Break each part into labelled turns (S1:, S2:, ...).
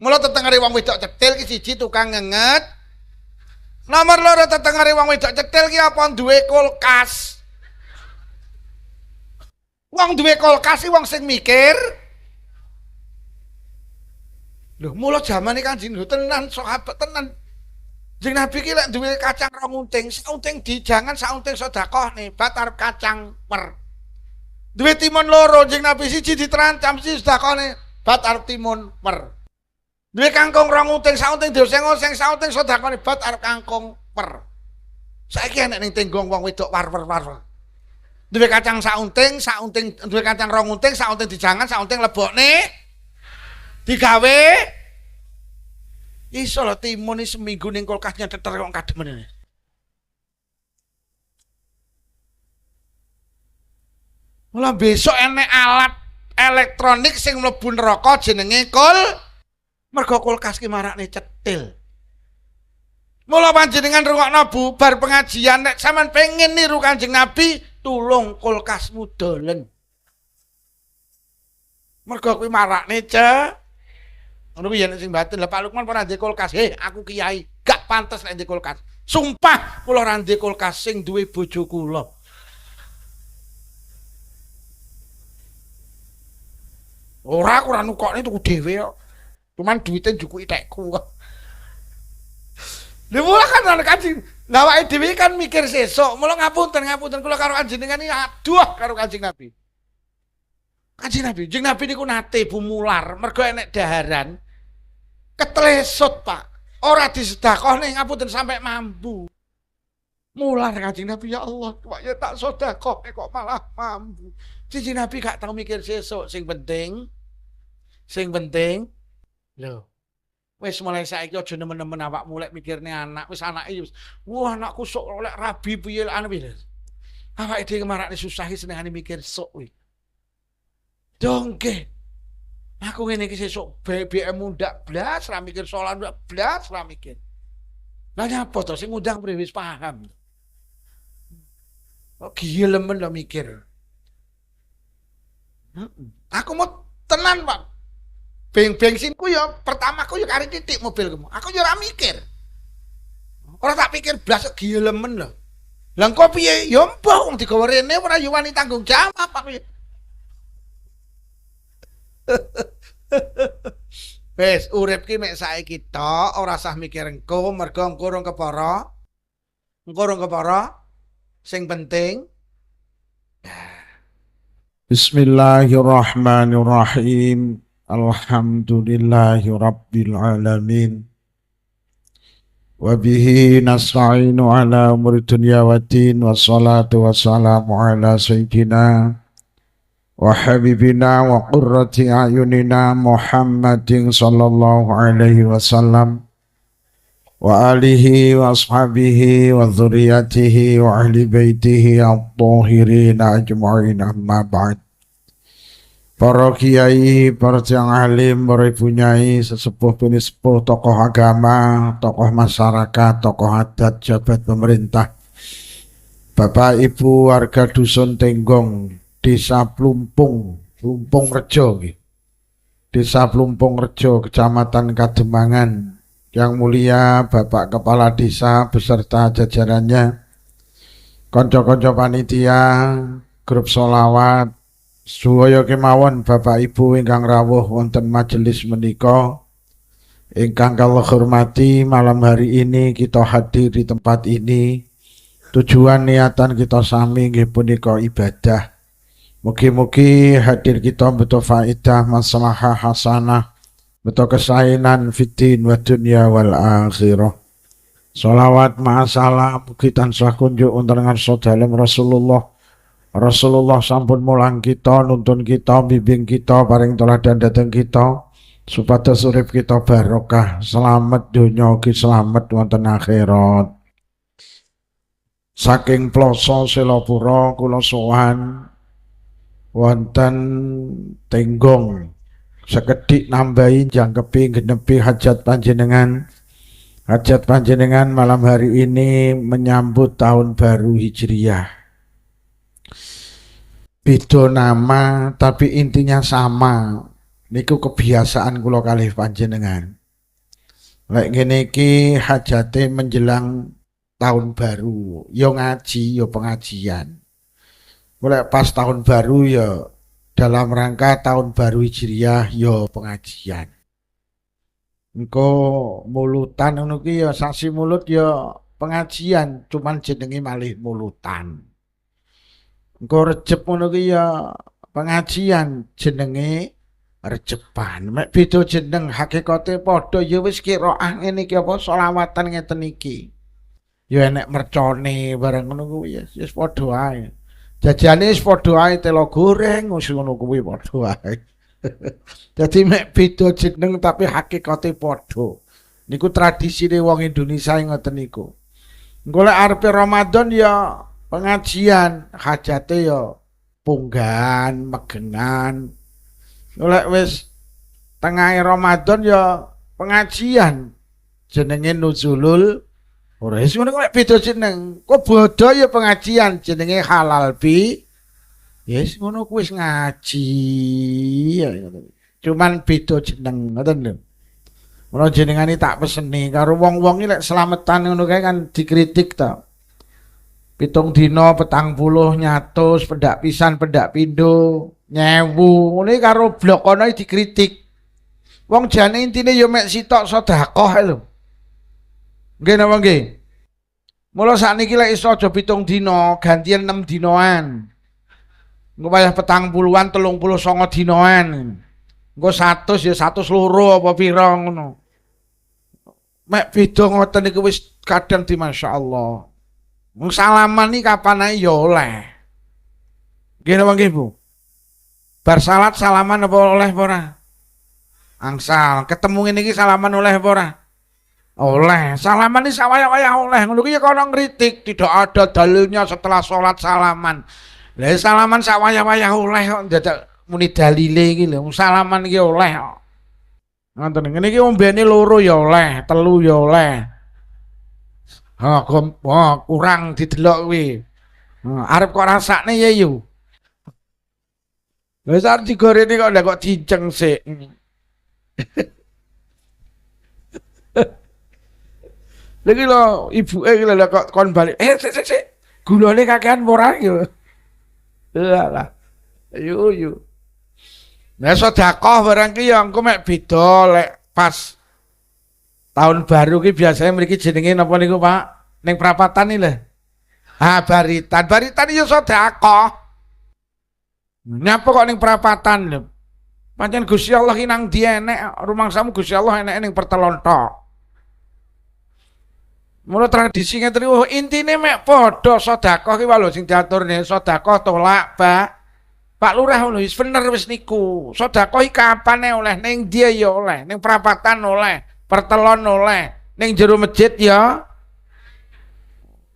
S1: Mula tetengere wong wedok cetil ki siji tukang ngenget. Nomor loro tetengere wong wedok cetil ki apa duwe kulkas. Wong duwe kulkas ki wong sing mikir. Lho, mula jaman iki Kanjeng tenan sahabat tenan. Jeng Nabi ki lek duwe kacang rong unting, saunting dijangan saunting sedekah nih, bat arep kacang per. Duwe timun loro, Jeng Nabi siji diterancam siji sedekah nih, bat arep timun per. Duwe kangkung rong unting, saunting dioseng-oseng, saunting sedekah nih, bat arep kangkung per. Saiki enek ning tenggong wong wedok war-war. Duwe kacang saunting, duwe kacang rong unting, saunting dijangan, saunting lebokne digawe iso lho timun ini seminggu ning kulkasnya teter kok kademen ini. Mula besok enek alat elektronik sing mlebu neraka jenenge mergo kulkas ki marakne cetil. Mula panjenengan rungokno bubar pengajian nek sampean pengen niru Kanjeng Nabi, tulung kulkasmu dolen. Mergo kuwi marakne ngono kuwi yen sing batin. Lah Pak Lukman ora ndek kulkas. Aku kiai, gak pantes nek ndek kulkas. Sumpah kula ora ndek kulkas sing duwe bojo kula. Ora nukokne tuku dhewe kok. Cuman duwite njukuki tekku kok. Lha mula kan ana Kanjeng. Lah awake dhewe kan mikir sesuk. Mula ngapunten kula karo panjenengan iki aduh karo Kanjeng Nabi. Kanjeng Nabi niku nate bumular mergo enek daharan ketlesut Pak. Ora disedekah ning ngapunten sampai mambu. Mular Kanjeng Nabi, ya Allah, kok ya tak sedekah kok malah mambu. Kanjeng Nabi gak tau mikir sesuk, sing penting lho. Wis mulai saiki aja nemen-nemen awakmu lek mikirne anak, wis anake wis. Wah, anakku sok lek rabi piye lek anu piye. Awake dhewe marakne susah senengane mikir sok kuwi. Dongke. Aku ngene iki sesuk BBM ndak blas ra mikir soal ndak blas ra mikir. Lah nyapa to sing ngundang wis paham. Kok gilemen lho mikir. Aku mau tenan, Pak. Bensinku ya pertamaku ya kari titik mobilku. Aku ya ora mikir. Ora tak pikir blas gilemen lho. Lah engko piye? Ya mbah wong digawa rene ora yo wani tanggung jawab aku ya. Wes urip ki mek saiki tok ora usah mikir engko mergo engko urung kepara. Sing penting
S2: Bismillahirrahmanirrahim. Alhamdulillahi rabbil alamin. Wa bihi nasta'inu ala umuri dunya waddin. Wassalatu wassalamu ala sayyidina wa habibina wa qurrati ayunina Muhammadin sallallahu alaihi wasallam wa alihi wa ashabihi wa dzurriyyatihi wa ahli baitihi at-tahirin ajma'in, amma ba'd. Para kiai, para tiang alim, para ibu nyai, sesepuh penisepuh, tokoh agama, tokoh masyarakat, tokoh adat, jabat pemerintah, Bapak Ibu warga dusun Tenggong, Desa Plumpung Rejo, Desa Plumpung Rejo, Kecamatan Kademangan, Yang Mulia Bapak Kepala Desa beserta jajarannya, konco-konco panitia, grup sholawat, sedaya kemawon Bapak Ibu ingkang rawuh wonten majelis menika, ingkang kula hormati, malam hari ini kita hadir di tempat ini. Tujuan niatan kita sami nggih punika ibadah. Mugi-mugi hadir kita betul faedah, maslahah hasanah, betul kesainan fiddin wa dunya wal akhirah. Sholawat ma'asalam mugi tansah kunjuk wonten ngarsa dalem Rasulullah sampun mulang kita, nuntun kita, bimbing kita, paring teladan dhateng kita, supados urip kita barokah, selamat donya ugi selamat wonten akhirat. Saking ploso Selapura kula sowan wonten Tenggong, sekedhik nambahi jangkepi genepi hajat panjenengan. Hajat panjenengan malam hari ini menyambut tahun baru Hijriyah. Beda nama tapi intinya sama. Niku kebiasaan kula kalih panjenengan. Lek ngene iki hajate menjelang tahun baru, yo ngaji, yo pengajian. Mulai pas tahun baru ya dalam rangka tahun baru Hijriah yo pengajian. Engko mulutan ngono ki ya sasi mulut ya pengajian, cuman jenenge malih mulutan. Engko Recep ngono ki ya pengajian jenenge Recepan. Mek beda jeneng hakikate padha ya wis qiraah ngene iki apa selawatan ngeten iki. Ya enek mercone bareng ngono kuwi ya wis padha ae. Jajane wis padha ae telo goreng wis ngono kuwi padha ae. Dadi mek beda jeneng tapi hakikate padha. Niku tradisine wong Indonesia ngoten niku. Golek arepe Ramadan ya pengajian, hajate ya punggahan, megengan. Golek wis tengah Ramadan ya pengajian. Jenenge nuzulul ora wis ngono kok beda jeneng. Kok bodho ya pengajian jenenge halal bi. Yes ngono ku wis ngaji. Cuman beda jeneng ngoten lho. Mula jenengane tak peseni karo wong-wong iki lek slametan ngono kae kan dikritik ta. 7 dina 40 nyatus pendak pisan pendak pindho 1000 ngene karo blok kono dikritik. Wong jane intine ya mek sitok sedekah lho. Nggih napa nggih? Mula sakniki lek iso aja 7 dina, gantian 6 dinoan. Engko wayah 40-an 39 dinoan. Engko 100 ya 100 loro apa pira ngono. Mek beda ngoten niku wis kadang di masyaallah. Wong salaman iki kapan ae ya oleh. Nggih napa nggih Bu? Bar salat salaman apa oleh apa ora? Angsal ketemu ngene iki salaman oleh apa ora? Oleh. Salaman iki sawaya-waya oleh. Ngono ki ya kono ngritik, tidak ada dalilnya setelah salat salaman. Lah salaman sawaya-waya oleh kok dadak muni dalile iki lho. Salaman iki oleh kok. Ngoten ngene iki ombene loro ya oleh, 3 ya oleh. Ha kurang didelok kuwi. Arep kok rasakne ya yo. Wis arep digorene kok ndak kok cinceng sik. Lagi lo ibuke iki lho kok kon balik. Sik. Gulane kakean ora yo. Lah. Yo. Nah sedekah barang ki ya engko mek beda lek pas tahun baru ki biasanya mriki jenenge napa niku Pak? Ning prapatan iki lho. Ha baritan. Baritan ya sedekah. Nyapa kok ning prapatan lho. Pancen Gusti Allah ki nang ndi enek rumangsamu Gusti Allah enek ning pertelon tok. Mula tradisi ngeten niku intine mek padha sedekah ki wae lho sing diaturne sedekah tolak Pak Lurah ngono wis bener wis niku. Sedekah iki kapane oleh ning dia ya oleh, ning prapatan oleh, pertelon oleh, ning jero masjid ya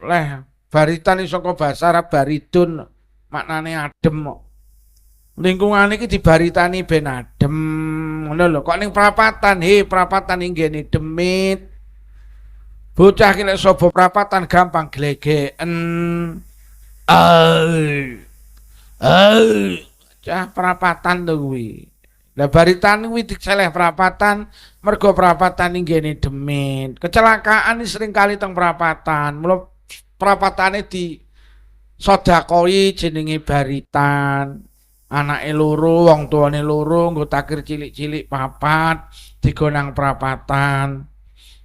S2: oleh. Baritan iki saka basa Arab baridun maknane adem kok. Lingkungan iki dibaritani ben adem. Ngono lho kok ning prapatan, prapatan inggene demit. Bocah ki lek sapa prapatan gampang glegeken. Cah perapatan to kuwi. Lah baritan kuwi diceleh perapatan mergo perapatan inggene demit. Kecelakaan sering kali teng perapatan. Mula perapatane di sedekoi jenenge baritan. Anake loro, wong tuane loro, nggo takir cilik-cilik 4 digonang perapatan.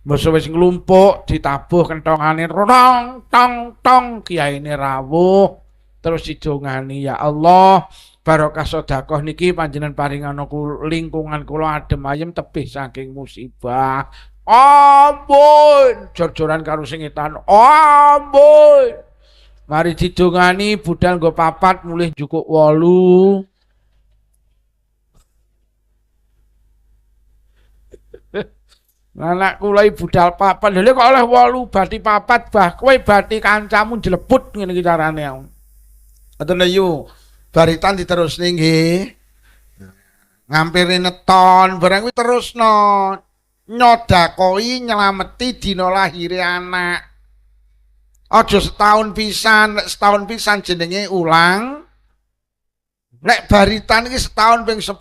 S2: Mosok wis nglumpuk ditabuh kentongane rong tong tong kiyaine rawuh. Terus didongani ya Allah barokah sedekah niki panjenengan paringana lingkungan kula adem ayem tebih saking musibah. Ampun jor-joran karo sing etan. Ampun. Mari didongani budal nggo 4 mulih njukuk 8. Anak kula budal 4 lha kok oleh 8 bati 4 bah kowe bati kancamu jlebut ngene iki carane. Ngoten yu baritan diterusne nggih. Ngampiri neton barang kuwi terusno nyodakoi nyelameti dina lahire anak. Aja setahun pisan jenenge ulang. Nek baritan iki setahun ping 10.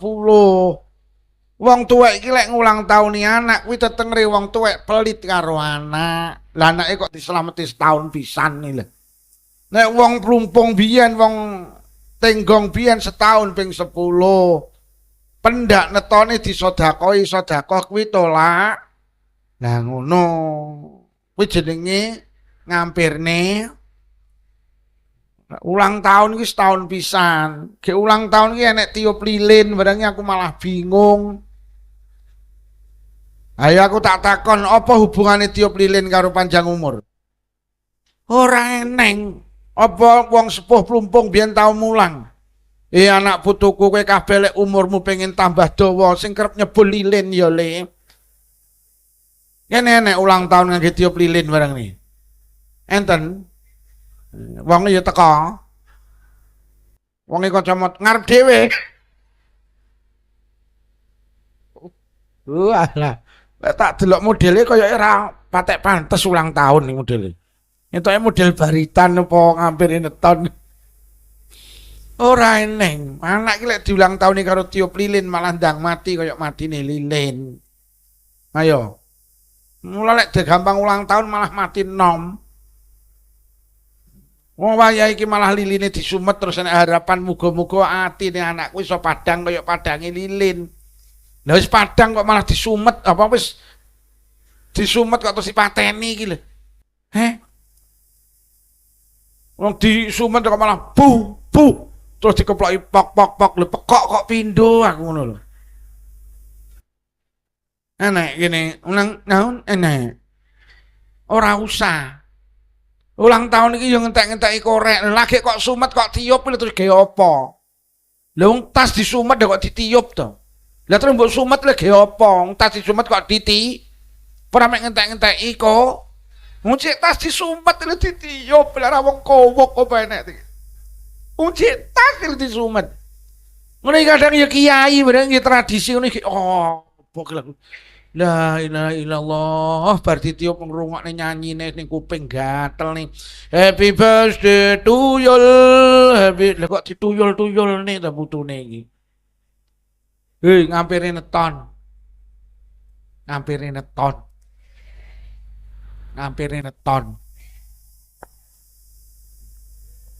S1: Wong tuwek iki lek ngulang tauni anak kuwi tetengre wong tuwek pelit karo anak. Lah anake kok dislameti setahun pisan iki lho. Nek wong plumpung biyen wong tenggong biyen setahun ping 10. Pendak netone disedakoi sedekah kuwi tolak. Lah ngono. Kuwi jenenge ngampirne ulang tahun iki setahun pisan. Ge ulang tahun iki enek tiup lilin barangnya aku malah bingung. Ayo aku tak takon apa hubungane tiup lilin karo panjang umur? Ora eneng. Apa wong sepuh plumpung biyen tau mulang? Anak putuku kowe kabeh lek umurmu pengen tambah dawa sing kerep nyebul lilin ya le. Kene enek ulang tahun ngangge tiup lilin barang ni. Enten. Wong ya teka. Wong iki kacamot ngarep dhewe. Walah. Lek tak delok modele kaya ora patek pantes ulang tahun ning modele. Entuke model baritan apa ngampir neton. Ora eneng. Anak iki lek diulang tahun karo tiup lilin malah ndang mati kaya matine lilin. Ayo. Mula lek gampang ulang tahun malah mati nom. Wong wayahe iki malah liline disumet terus enek harapan muga-muga atine anakku iso padhang kaya padhange lilin. Lah wis padhang kok malah disumet apa wis disumet kok terus dipateni iki lho. Wong disumet kok malah bu terus dikeploki pok lho pekok kok pindho aku ngono lho. Enek gini ulang tahun enek. Ora usah. Ulang tahun iki yo ngentek-ngenteki korek. Lagi kok sumet kok tiup terus ge apa? Lah wong tas disumet kok ditiup to. Lah terus mbok sumet lagi apa? Tas disumet kok ora mek ngentek-ngenteki kok. Wong cek tas disumet lho ditiup, lah wong kowok apa enek iki. Wong cek tas lho disumet. Ngono kadang ya kiai bareng tradisi ngono iki. Oh, pokoknya la ilaha illallah bar ditiup ngrungokne nyanyine ning kuping gatel ning happy birthday to you happy lha kok dituyul-tuyul nih ta putune iki. Hei ngampire neton. Ngampire neton. Ngampire neton.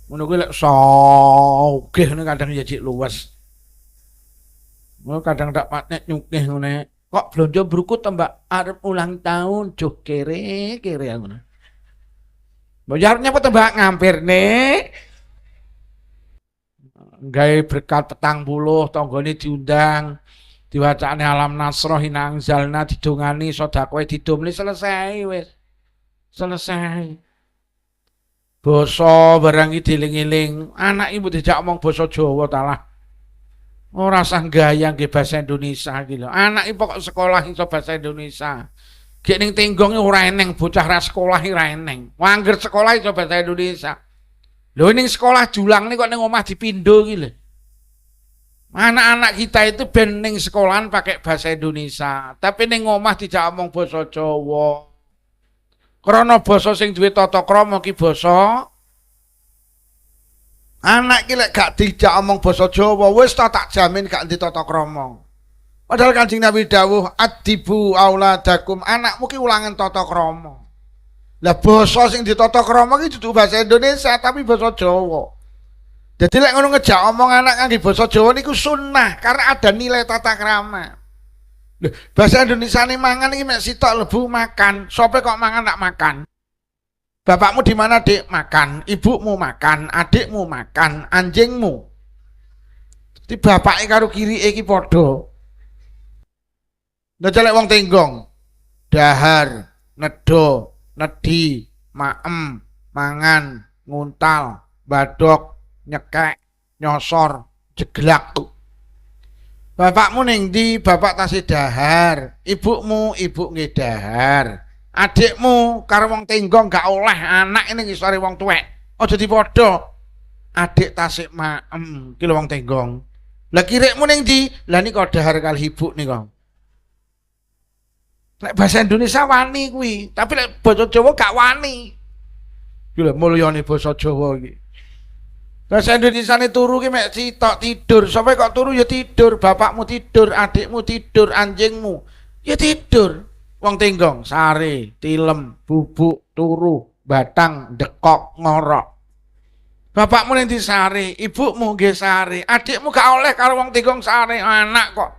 S1: Ngono kuwi lek sogeh kadang ya cik luwes. Ngono kadang tak patnek nyukih ngene. Kok blonjo brukut Mbak arep ulang tahun joh kere ngono. Bojarnya apa Mbak ngampirne? Gawe berkat 40 tanggane diundang. Diwacane alam nasroh inang zalna didongani sedekah didomni selesai wis. Selesai. Basa barang iki dieling-eling, anak ibu dijak omong basa Jawa talah. Ora usah gayang ke bahasa Indonesia iki lho. Anak iki pokok sekolah iso bahasa Indonesia. Gek ning tenggong ora eneng bocah ra sekolah ora eneng. Wangger sekolah iso bahasa Indonesia. Lho ning sekolah julang nih kok ning omah dipindho iki lho. Anak-anak kita itu ben ning sekolahan pakai bahasa Indonesia, tapi ning omah dijak omong basa Jawa. Krana basa sing duwe tata krama ki basa anak ki lek gak dijak omong basa Jawa wis tak jamin gak di tata krama. Padahal Kanjeng Nabi dawuh adibu auladakum, anakmu ki ulangan tata krama. Lah basa sing ditata krama ki dudu bahasa Indonesia tapi basa Jawa. Jadi lek ngono ngejak omong anak nganggo basa Jawa niku sunnah karena ada nilai tata krama. Loh, bahasa Indonesia ini mangan iki mek sitok lebu makan. Sopo kok mangan tak makan? Bapakmu di mana, Dik? Makan. Ibumu makan, adikmu makan, anjingmu. Di bapake karo kirike iki padha. Nek celek wong tenggong. Dahar, nedo, nedi, maem, mangan, nguntal, badok, nyekek, nyosor, jeglak. Bapakmu ning ndi? Bapak tasih dahar. Ibumu, ibu nggih dahar. Adikmu karo wong tenggong gak oleh anak ini ngisore wong tuwek. Aja dipadha. Adik tasik maem ki wong tenggong. Lah kirikmu ning ndi? Lah nika dahar kali ibu nika. Lek bahasa Indonesia wani kuwi, tapi lek basa Jawa gak wani. Ki lho mulyane basa Jawa iki. Bahasa Indonesia ini turu ki mek sitok tidur. Sampai kok turu ya tidur, bapakmu tidur, adikmu tidur, anjingmu ya tidur. Wong Tenggong sare, tilem, bubuk, turu, batang, dekok, ngorok. Bapakmu nanti sare, ibumu nggih sare, adikmu gak oleh karo wong Tenggong sare, anak kok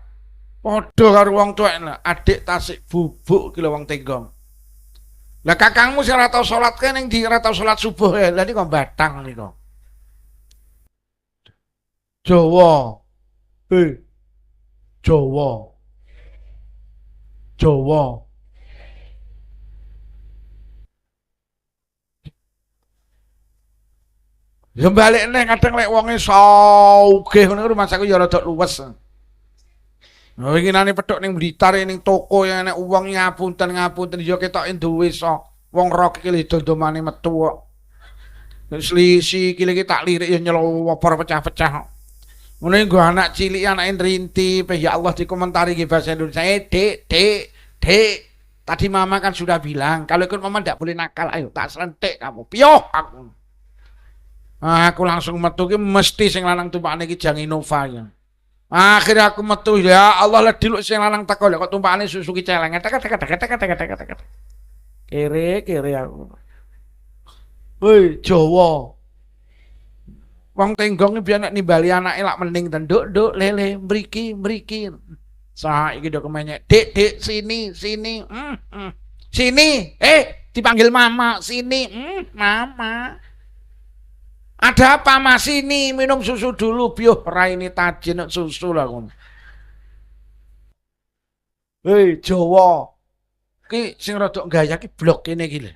S1: padha karo wong tuwek lah. Adik tasik bubuk ki lho wong Tenggong. Lah kakangmu sing ora tau salat kene ning ndi ora tau salat subuh ya. Lah niku batang niku. Jawa. Jawa. Jawa. Ya balik neh kadang lek wonge sugih ngono rumah saku ya rada luwes. Nah iki nane petuk ning Blitar ning toko yang enek uang ngapunten ya ketoke duwe so. Wong rok iki lho dondomane metu kok. Selisih iki tak lirik ya nyelopor pecah-pecah. Ngono nggo anak cilik anake nrinti, ya Allah dikomentari ki bahasa Indonesia. Dek. Tadi mama kan sudah bilang, kalau ikut mama ndak boleh nakal. Ayo tak selentik kamu. Piyoh aku. Aku langsung metu ki mesti sing lanang tumpakane ki Jang Innova ya. Akhirnya aku metu ya Allah lah diluk sing lanang teko lek kok tumpakane susu ki celeng. Tek. Kere aku. Woi, Jawa. Wong Tenggong iki biyen nek nimbali anake lak mending ten nduk lele mriki. Saiki do kemenyek, Dek, sini. Sini. Dipanggil mama, sini. Mama. Ada apa Mas sini? Minum susu dulu, biuh raine tajin susu lah ngono. Hei, Jawa. Ki sing rada gaya ki blok kene iki lho.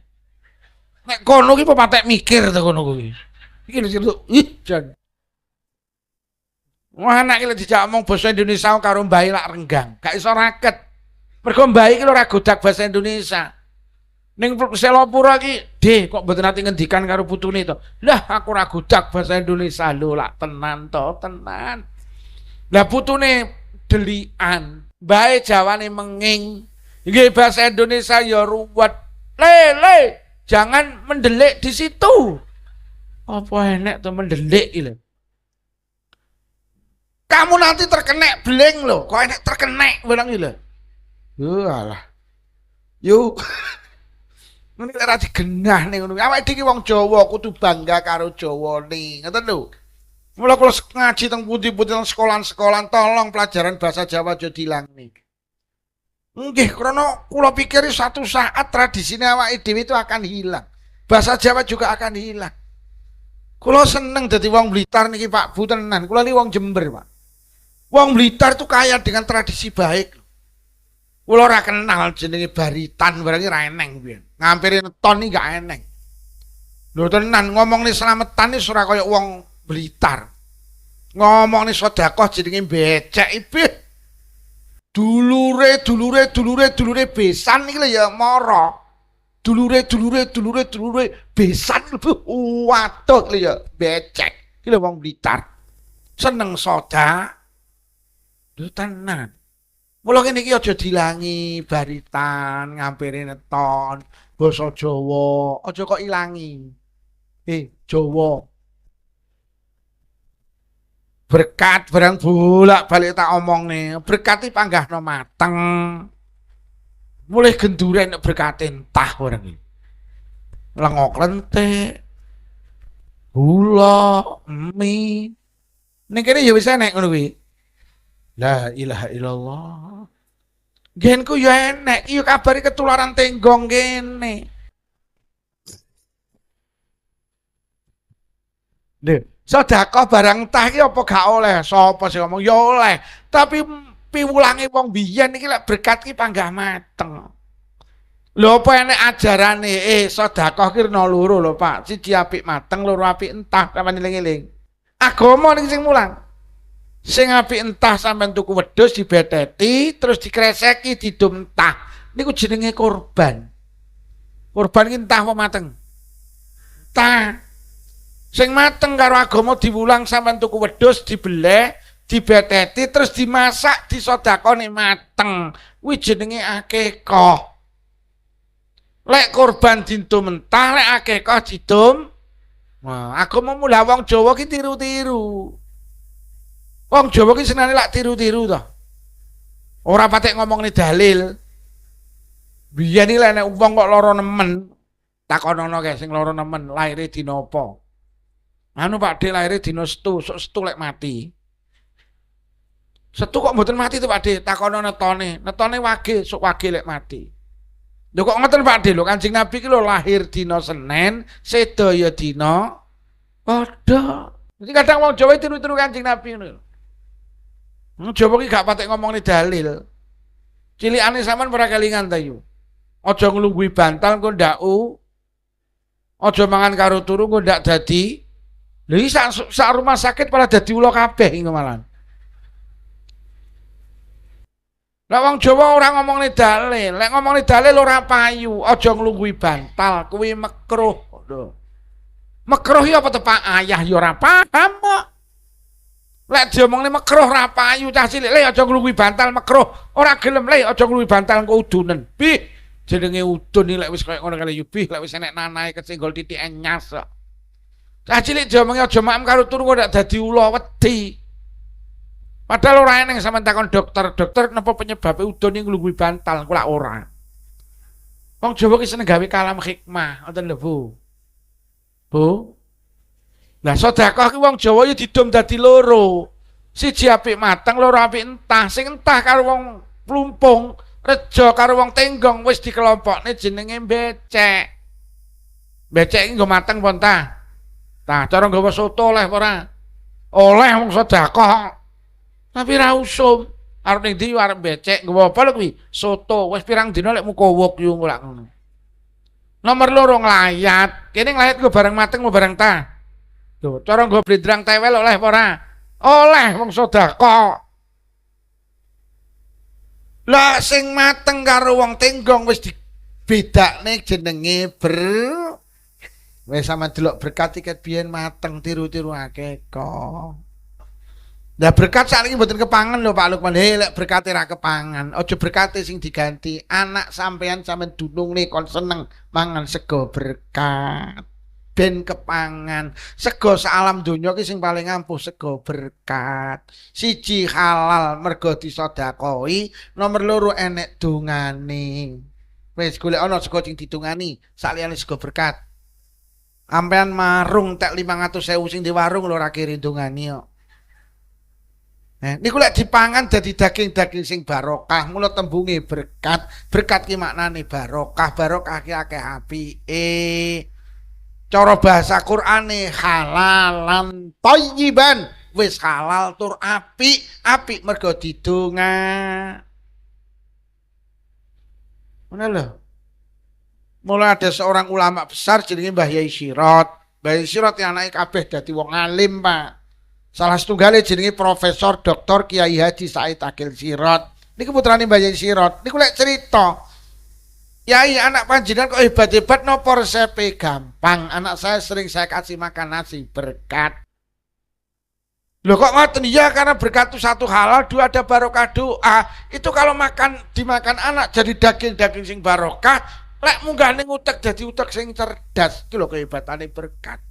S1: Nek kono ki pepatek mikir to kono kuwi. Iki lho jan. Wah anak iki lek dijak omong basa Indonesia karo mbae lak renggang, gak iso raket. Mergo mbae iki lho ora godak basa Indonesia. Ning Selopura ki, "Deh, kok mboten nate ngendikan karo putune to?" Lah aku ora godak basa Indonesia lho lak tenan to, tenan. Lah putune delian, mbae Jawane menging. Nggih bahasa Indonesia ya ruwet. Le, jangan mendelik di situ. Apa enek to mendelik iki lho. Kamu nanti terkenek bling loh. Kok enek terkenek barang iki lho. Alah. Yuk. Ngene lek ra digenah ning ngono. Awake dhewe wong Jawa kudu bangga karo Jawane. Ngoten lho. Mula kula ngaji teng pundi-pundi teng sekolahan-sekolahan tolong pelajaran bahasa Jawa aja dilangni. Nggih, karena kula pikir satu saat tradisine awake dhewe itu akan hilang. Bahasa Jawa juga akan hilang. Kula seneng dadi wong Blitar niki Pak Bu tenan. Kula li wong Jember, Pak. Wong Blitar itu kaya dengan tradisi baik. Kula ora kenal jenenge baritan barang ra eneng piye. Ngampiri neton iki gak eneng. Lho tenan ngomong ni slametan iki ora kaya wong Blitar. Ngomong ni sedekah jenenge becek iki. Dulure besan iki lho ya mara. Dulure besan waduh lho ya becek. Iki lho wong Blitar. Seneng soda. Lho tenan. Mula kene iki aja dilangi baritan, ngampiri neton, basa Jawa, aja kok ilangi. Jawa. Berkat barang bolak-balik tak omongne, berkat iki panggahno mateng. Mulih genduren nek berkate entah barang iki. Lengok lentik. Gula, mie. Ning kene ya wis enek ngono kuwi. La ilaha illallah. Genku ya enek, iya kabari ketularan Tenggong kene. Lho, sedekah barang entah iki apa gak oleh? Sapa sing ngomong ya oleh. Tapi piwulange wong biyen iki lek berkat iki panggah mateng. Lho apa enek ajarane sedekah ki ana loro lho Pak. Siji apik mateng, loro apik entah sampeyan eling-eling. Agama niki sing mulang. Sing apik entah sampean tuku wedhus dibeteti terus dikreseki didum entah. Niku jenenge korban. Korban ki entah apa mateng. Entah. Sing mateng karo agama diwulang sampean tuku wedhus dibeleh, dibeteti terus dimasak disedekahne mateng. Kuwi jenenge akikah. Lek korban didum entah, lek akikah didum Nah, agama mula wong Jawa ki tiru-tiru. Wong Jawa ki senane lak tiru-tiru to. Ora patek ngomongne dalil. Biyen iki lek wong kok lara nemen, takonono kae sing lara nemen, laire dina apa? Anu Pak Dik laire dina Setu, sok Setu lek mati. Setu kok mboten mati to Pak Dik, takono netone. Netone wage, sok wage lek mati. Lho kok ngoten Pak Dik, lho Kanjeng Nabi ki lho lahir dina Senin, sedaya dina padha. Jadi kadang wong Jawa tiru-tiru Kanjeng Nabi ngono. Wong Jawa ki gak patek ngomongne dalil. Cilikane sampean ora kelingan ta yo. Aja nglungguhi bantal engko ndaku. Aja mangan karo turu engko ndak dadi. Lha iki sak rumah sakit malah dadi ula kabeh iki malah. Lah wong Jawa ora ngomongne dalil, lek ngomongne dalil ora payu, aja nglungguhi bantal, kuwi makruh. Lho. Makruh ya apa tepak ayah ya ora paham kok. Lek diomongne makruh ora payu cah cilik, le aja nglungguhi bantal makruh. Ora gelem le aja nglungguhi bantal engko udunen. Bih, jenenge udun iki lek wis koyo ngono kali bih, lek wis enek nanae kesenggol titik enyas kok. Cah cilik diomongi aja maem karo turu kok ndak dadi ula wedi. Padahal ora eneng sampean takon dokter napa penyebab udun iki nglungguhi bantal, kula ora. Wong Jawa ki seneng gawe kalam hikmah, ngoten lho, Bu. Bu. Lah sedekah ki wong Jawa ya didom dadi loro. Siji apik mateng, loro apik entah. Sing entah karo wong plumpung, reja karo wong tenggong wis dikelompokne jenenge becek. Becek iki nggo mateng apa entah? Tah, cara nggawa soto oleh apa ora? Oleh wong sedekah. Tapi ra usum, arep ning ndi arep becek, nggawa apa lho kuwi? Soto, wis pirang dina lek mukawuk yo lak ngono. Nomor loro nglayat, kene nglayat nggo barang mateng mau barang tah. Lho, cara nggo blendrang tewel oleh apa ora? Oleh wong sedekah. Lah sing mateng karo wong tenggong wis dibedakne jenenge wis sampean delok berkat tiket biyen mateng tiru-tiru akeh kok. Lah berkat sakniki mboten kepangan lho Pak Lukman. Lek berkate ra kepangan, aja berkate sing diganti. Anak sampean dunungne kon seneng mangan sego berkat. Ben kepangan. Sego salam donya ki sing paling ampuh sego berkat. Siji halal mergo disedekahi, nomor loro enek dongane. Wis golek ana sego sing ditungani, saliyane sego berkat. Ampean marung tek 500.000 sing di warung lho ora kiri dongani kok. Niku lek dipangan dadi daging-daging sing barokah, mula tembunge berkat. Berkat ki maknane barokah, barokah ki akeh apike. Cara bahasa Qur'ane halalan thayyiban, wis halal tur apik, apik mergo didonga. Ngono lho. Mula ada seorang ulama besar jenenge Mbah Yai Sirot. Mbah Yai Sirot yang anake kabeh dadi wong alim, Pak. Salah setunggalnya jenenge Profesor Dr. Kiai Haji Said Akil Sirot. Niku putrane Mbah Yai Sirot. Niku lek cerita. Yai anak panjenengan kok hebat-hebat napa resepe gampang. Anak saya sering saya kasih makan nasi berkat. Loh kok ngoten ya karena berkat itu satu halal, dua ada barokah doa. Itu kalau dimakan anak jadi daging-daging sing barokah, lek munggah ning utek jadi utek sing cerdas. Iki lho kehebatane berkat.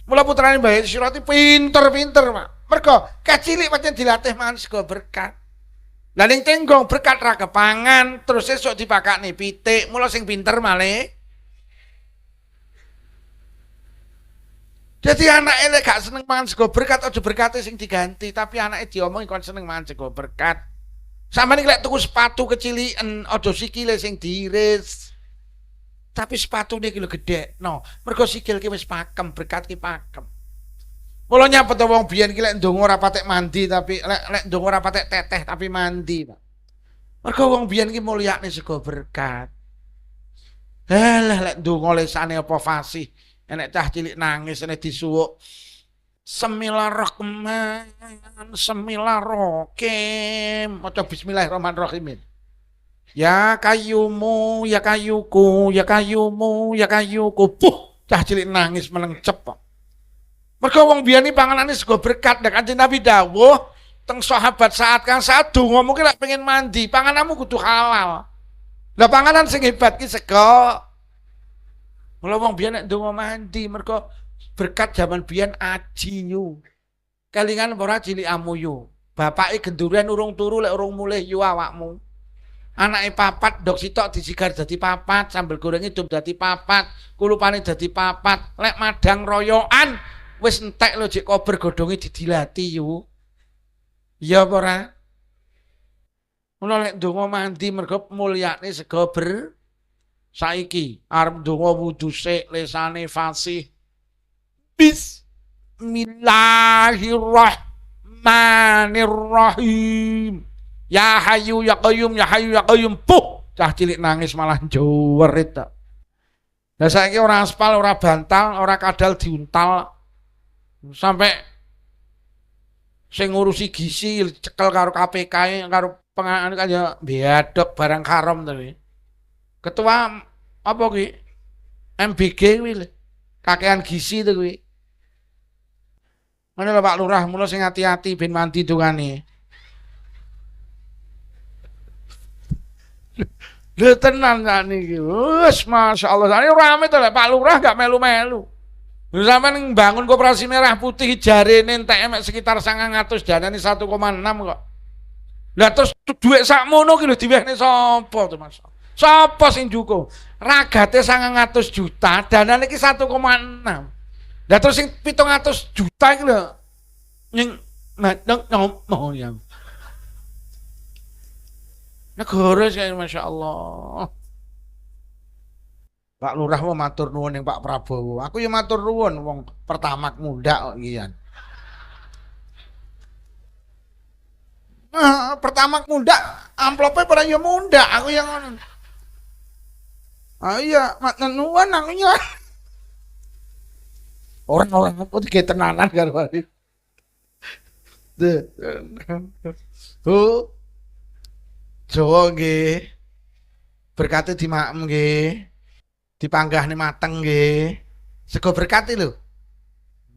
S1: Mula putrane Mbah Yai Sirot pinter-pinter, Pak. Mergo kecilik pancen dilatih mangan sego berkat. Lah ning tenggong berkat ra kepangan, terus esuk dipakakne pitik, mula sing pinter malih. Jadi anak elek gak seneng mangan sego berkat, aja berkate sing diganti, tapi anake diomongi kon seneng mangan sego berkat. Sampeyan lek tuku sepatu keciliken, aja sikile sing diiris. Tapi sepatu ini kilo gede, no. Mergo sikil ki wis pakem, berkat ki pakem. Mula nyapa to wong biyen ki lek ndonga ora patek mandi tapi lek ndonga ora patek teteh tapi mandi, Pak. Mergo wong biyen ki mulyakne sego berkat. Lah lek ndonga lesane apa fasih, enek cah cilik nangis enek disuwuk. Semilahirrahman, semilahirrahim. Maca bismillahirrahmanirrahim. Ya kayumu, ya kayuku, ya kayumu, ya kayuku. Puh, cah cilik nangis melengcep. Mergo wong biyane panganane sego berkat, nek Kanjeng Nabi dawuh teng sahabat saat donga mungkin lek pengen mandi, pangananmu kudu halal. Lah panganan sing hebat ki sego. Mula wong biyen nek donga mandi, mergo berkat zaman biyen aji yu. Kelingan ora cilik amuyu. Bapake gendurian urung turu lek urung mulih yu awakmu. Anake papat ndok sitok disigar dadi papat, sambel goreng hidup dadi papat, kulupane dadi papat. Lek madang royokan wis entek lho jek kober godhonge didilati yu. Iya apa ora? Mula lek ndonga mandi mergo mulyane sega ber saiki arep ndonga wudu sik lesane fasih. Bismillahirrahmanirrahim. Ya Hayyu ya Qayyum ya Hayyu ya Qayyum. Puh, cah cilik nangis malah jewerit ta. Lah saiki ora aspal, ora bantal, ora kadal diuntal. Sampai sing ngurusi gizi cekel karo KPK karo penganan kaya biadok barang haram tapi. Ketua apa ki? MBG kuwi lho. Kakean gizi to kuwi. Ngono lho Pak Lurah, mula sing hati-hati ben mandi dongane. Lho tenan sakniki. Wes masyaallah. Sakniki rame to lek Pak Lurah gak melu-melu. Lho sampean bangun Koperasi Merah Putih jarene entek emek sekitar 900 danane 1,6 kok. Lah terus dhuwit sakmono ki lho diwehne sapa to Mas? Sapa sing njukuk? Ragate 900 juta, danane ki 1,6. Lah terus sing 700 juta iki lho ning ngono ya. Negara sih Masya Allah. Pak Lurah mau matur nuwun yang Pak Prabowo. Aku ya matur nuwun wong Pertamax muda kok iki. Pertamax muda, amplopnya pada ya muda. Aku yang ngono. Ah iya, matur nuwun aku ya. Orang-orang apa iki tenanan karo iki. Jawa nggih. Berkate dimakem nggih. Dipanggahne mateng nggih. Sego berkate lho.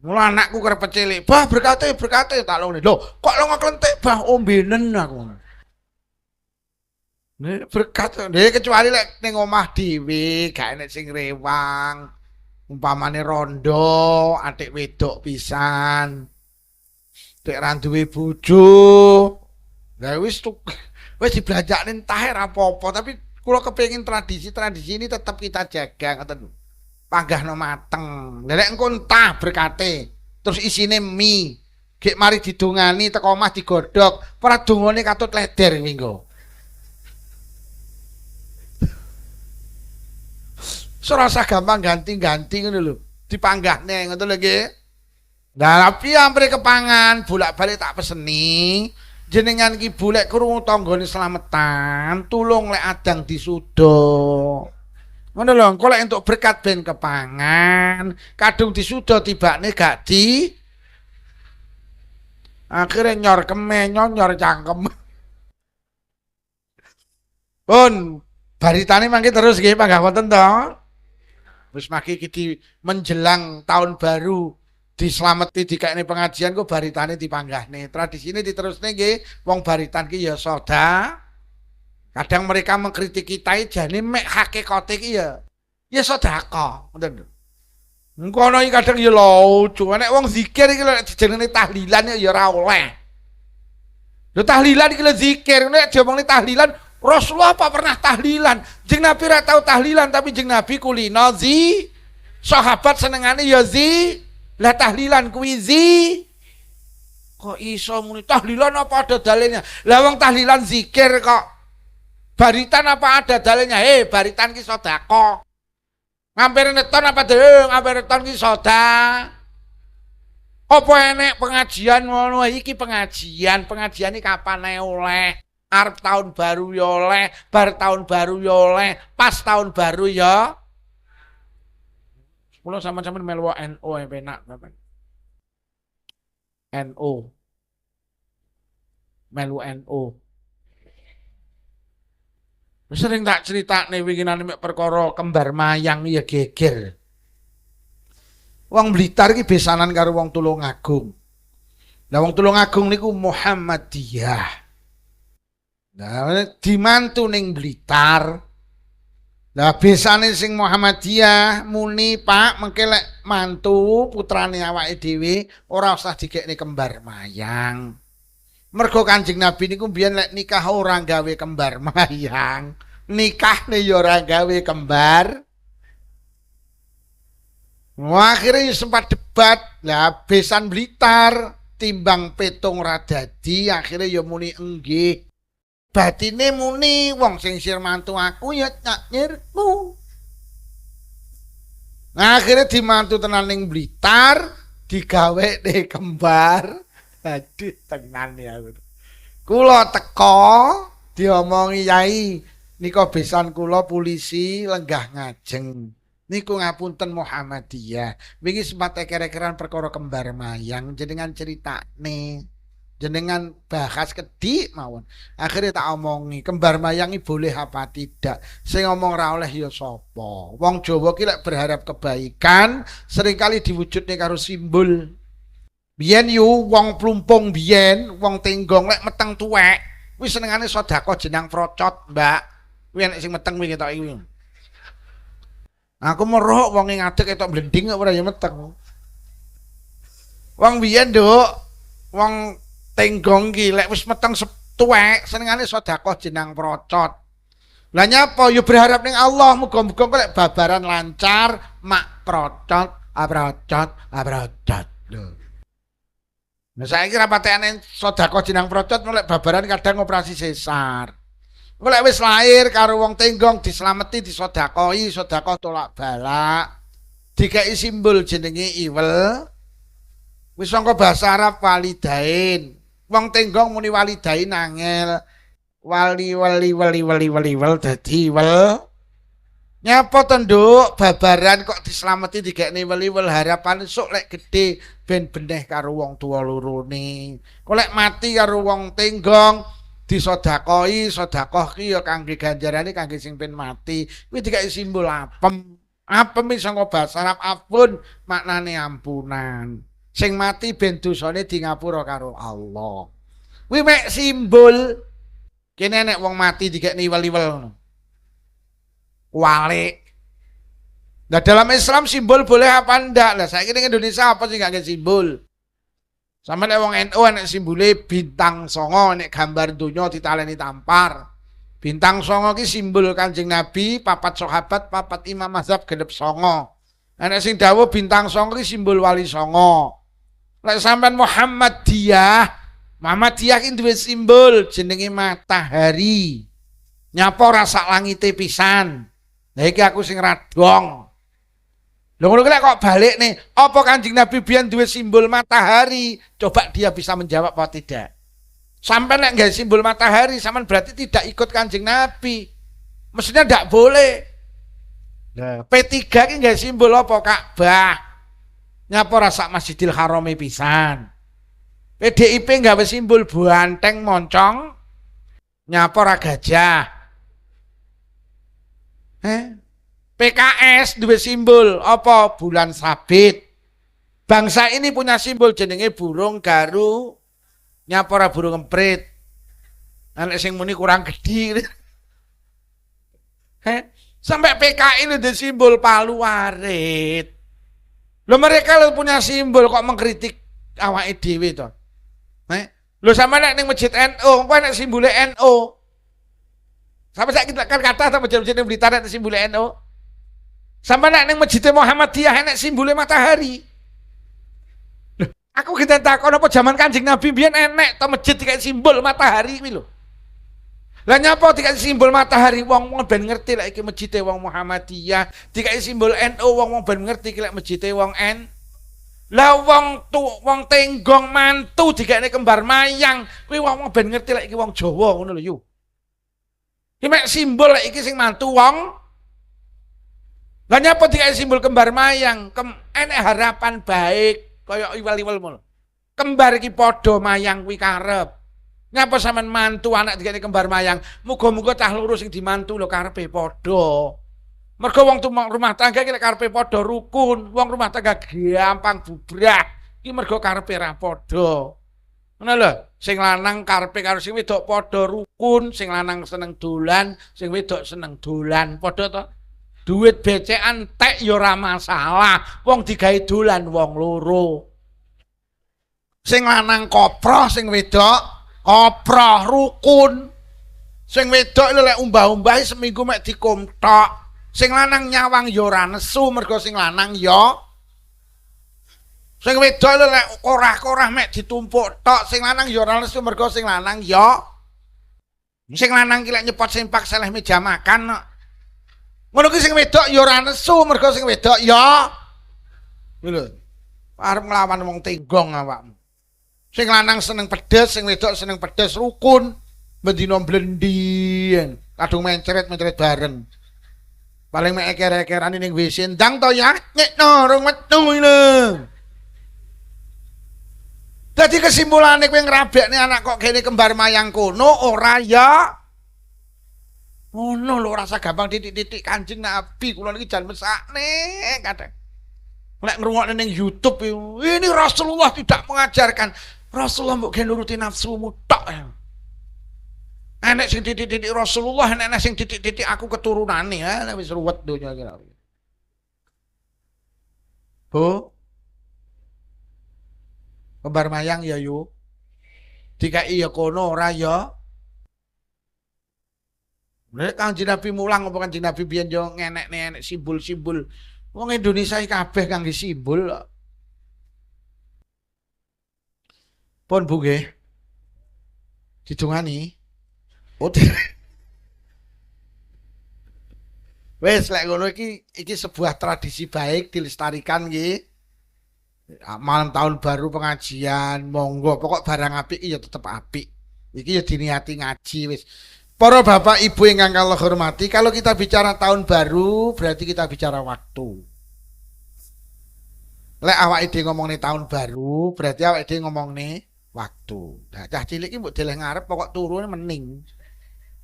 S1: Mula anakku kerep cilik, "Bah, berkate tak lone." Lho, kok longo klentik, Bah, ombenen aku. Nek berkat, nek kecuali lek ning omah dhewe, gak enek sing rewang. Umpamane rondo, adik wedok pisan. Nek ra duwe bojo. Lah wis wis dibelajakne entah apa-apa, tapi kula kepengin tradisi-tradisi ini tetap kita jaga ngoten. Panggahno mateng. Nek engko entah berkate, terus isine mie. Gek mari didongani teko omah digodhog, ora dongane katut leder minggo. Serasa gampang ganti-ganti ngono lho, dipanggahne ngoten lho nggih. Lah tapi ampre kepangan, bolak-balik tak peseni. Jenengan ki bolek krungu tanggane slametan, tulung lek adang disuda. Ngono lho, engko lek entuk berkat ben kepangan, kadung disuda tibane gak di akhirnya nyor keme, nyor cangkem. Pun baritane mangke terus nggih panggah wonten to. Wis mangke iki menjelang tahun baru dislameti dikekne pengajian kok baritane dipanggahne. Tradisine diterusne nggih wong baritan ki ya soda. Kadang mereka mengkritik kita jane mek hakikate ki ya sedekah, ngoten lho. Engko ana iki kadang ya lucu, nek wong zikir iki lek dijenenge tahlilan ya ora oleh. Lho tahlilan iki lho zikir, nek diomongne tahlilan Rasulullah apa pernah tahlilan? Jeng Nabi ra tau tahlilan tapi jeng Nabi kulino sahabat senengane ya lah tahlilan kuwi kok iso muni tahlilan apa ada dalilnya? Lah wong tahlilan zikir kok. Baritan apa ada dalilnya? Baritan ki sedekah. Ngampir neton apa dhewe ngampir neton ki sedekah. Apa enek pengajian ngono iki pengajian iki kapan ae oleh? Arep tahun baru ya oleh, bar tahun baru ya oleh, pas tahun baru ya. Mula sampean melu NU penak sampean. NU. Melu NU. Sering tak critakne winginane mek perkara kembar mayang ya geger. Wong Blitar iki besanan karo wong Tulungagung. Lah wong Tulungagung niku Muhammadiyah. Nah, dimantu ning Blitar.
S2: Lah besane sing Muhammadiyah muni Pak mengke lek mantu putrane awake dhewe ora usah digekne kembar mayang. Mergo Kanjeng Nabi niku mbiyen lek nikah ora gawe kembar mayang. Nikahne ya ora gawe kembar. Wah, akhirnya sempat debat. Lah besan Blitar timbang petung ora dadi akhirnya ya muni enggih. Batine muni wong sing sir mantu aku ya tak nyirku. Nah, akhirnya dimantu tenan ning Blitar, digawe de kembar. Aduh, tenan ya. Kula teko diomongi yai nika besan kula polisi lenggah ngajeng. Niku ngapunten Muhammadiyah. Wingi sempat eker-ekeran perkara kembar mayang jenengan ceritane. Jenengan bahas kedik mawon. Akhirnya tak omongi kembar mayangi boleh apa tidak. Saya ngomong ra oleh ya sapa. Wong Jawa ki lek berharap kebaikan seringkali diwujudne karo simbol. Biyen yu wong plumpung biyen, wong tenggong lek meteng tuwek, wis senengane sedekah jenang procot, Mbak. Kuwi nek sing meteng kuwi ketok iki. Aku meroh wong ngadeg ketok blending kok ora ya meteng. Wong biyen, Nduk, wong tenggong ki lek wis meteng tuwek senengane sedekah jenang procot. Lah nyapa yo berharap ning Allah muga-muga kok lek babaran lancar mak procot, aprocot. Lho. Nah saiki ra patekane sedekah jenang procot lek babaran kadang operasi sesar. Lek wis lahir karo wong tenggong dislameti disedekahi, sedekah tolak balak. Dikai simbol jenenge iwel. Wis sangka basa Arab walidain. Wong tenggong muni walidain angel. Wali dadi wel. Nyapa to Nduk babaran kok dislameti digekne weli-wel harapan esuk lek gedhe ben beneh karo wong tuwa lorone. Kok lek mati karo wong tenggong disedekahi, sedekah ki ya kangge ganjarane kangge sing ben mati. Kuwi dikai simbol apem. Apem iki saka basa Arab apun maknane ampunan. Sing mati ben dosane di ngapura karo Allah. Kuwi mek simbol. Kene nek wong mati dikekne wali-wel ngono. Walik. Nah dalam Islam simbol boleh apa ndak? Lah saiki ning Indonesia apa sih gak simbol? Sama nek wong NU nek simbole bintang songo nek gambar donya ditaleni tampar. Bintang songo ki simbol Kanjeng Nabi, papat sahabat, papat imam mazhab genep songo. Nek sing dawuh bintang songo ki simbol wali songo. Lek sampean Muhammadiyah ki duwe simbol jenenge matahari. Nyapa rasa langite pisan. Lah iki aku sing radong. Lho ngono kok balik nih, apa Kanjeng Nabi biyen duwe simbol matahari? Coba dia bisa menjawab apa tidak. Sampai nek nggak simbol matahari, sampean berarti tidak ikut Kanjeng Nabi. Mestinya ndak boleh. Nah, P3 ki nggak simbol apa Ka'bah. Nyapa rasa Masjidil Haram pisan. PDIP nggawe simbol banteng moncong. Nyapa ra gajah. PKS duwe simbol apa? Bulan sabit. Bangsa ini punya simbol jenenge burung garu. Nyapa ra burung emprit. Anak sing muni kurang gedhi. Sampai PKI itu ada simbol palu warit. Lo mereka lo punya simbol kok mengkritik awake dhewe to. Lo sama nek ning masjid NU, apa nek simbole NU? Sampai saiki kan kata ta masjid Blitar nek simbole NU. Sama nek ning masjid Muhammadiyah nek simbole matahari. Loh, aku kita takon apa zaman Kanjeng Nabi biyen enek to masjid dikai simbol matahari kuwi lho. Lah nyapa dikai simbol matahari wong ben ngerti lek iki masjid wong Muhammadiyah, dikai simbol NU wong ben ngerti lek masjid wong N. Lah wong tenggong mantu digekne kembar mayang, kuwi wong ben ngerti lek iki wong Jawa ngono lho yu. Iki mek simbol lek iki sing mantu wong. Lah nyapa dikai simbol kembar mayang? Enek harapan baik kaya iwal-iwal ngono. Kembar iki padha mayang kuwi karep. Nyapa sampean mantu anak digekne kembar mayang? Muga-muga cah loro sing dimantu lho karepe padha. Mergo wong rumah tangga iki lek karepe padha rukun, wong rumah tangga gampang bubrah. Iki mergo karepe ra padha. Ngono lho, sing lanang karepe karo sing wedok padha rukun, sing lanang seneng dolan, sing wedok seneng dolan, padha to.
S1: Duit becekan tek ya ora masalah. Wong digawe dolan wong loro. Sing lanang koproh, sing wedok koproh rukun. Sing wedok lek umbah-umbahi seminggu mek dikomtok. Sing lanang nyawang ya ora nesu mergo sing lanang ya. Sing wedok lek korah-korah mek ditumpuk tok, sing lanang ya ora nesu mergo sing lanang ya. Sing lanang ki lek nyepot sempak seleh meja makan. Ngono ki sing wedok ya ora nesu mergo sing wedok ya. Lho. Arep nglawan wong tenggong awakmu. Sing lanang seneng pedes, sing wedok seneng pedes rukun. Bendina blendien, kadung mencret-mencret bareng. Paling mek eker-ekeran ning WC ndang to ya, nyekno rung metu lho. Dadi kesimpulane kowe ngrabekne anak kok kene kembar mayang kono ora ya. Ngono lho rasa gampang titik-titik Kanjeng Nabi kula niki jan mesakne kadang. Lek ngrungokne ning YouTube ini Rasulullah tidak mengajarkan. Rasulullah mbok gen nuruti nafsumu tok. Enek sing titik-titik Rasulullah, enek sing titik-titik aku keturunane ya, wis ruwet donya kira. Bu. Kembar mayang ya yu. Dikai ya kono ora ya. Nek Kanjeng Nabi mulang apa Kanjeng Nabi biyen yo ngenek-enek simbol-simbol. Wong Indonesia iki kabeh kangge simbol. Pun Bu nggih. Didungani. Wes lek ngono iki sebuah tradisi baik dilestarikan nggih. Malam tahun baru pengajian, monggo pokok barang apik ya tetep apik. Iki ya diniati ngaji wis. Para bapak ibu ingkang kula hormati, kalau kita bicara tahun baru berarti kita bicara waktu. Lek awake dhewe ngomongne tahun baru, berarti awake dhewe ngomongne waktu. Nah, cah cilik iki mbok deleh ngarep pokok turune mening.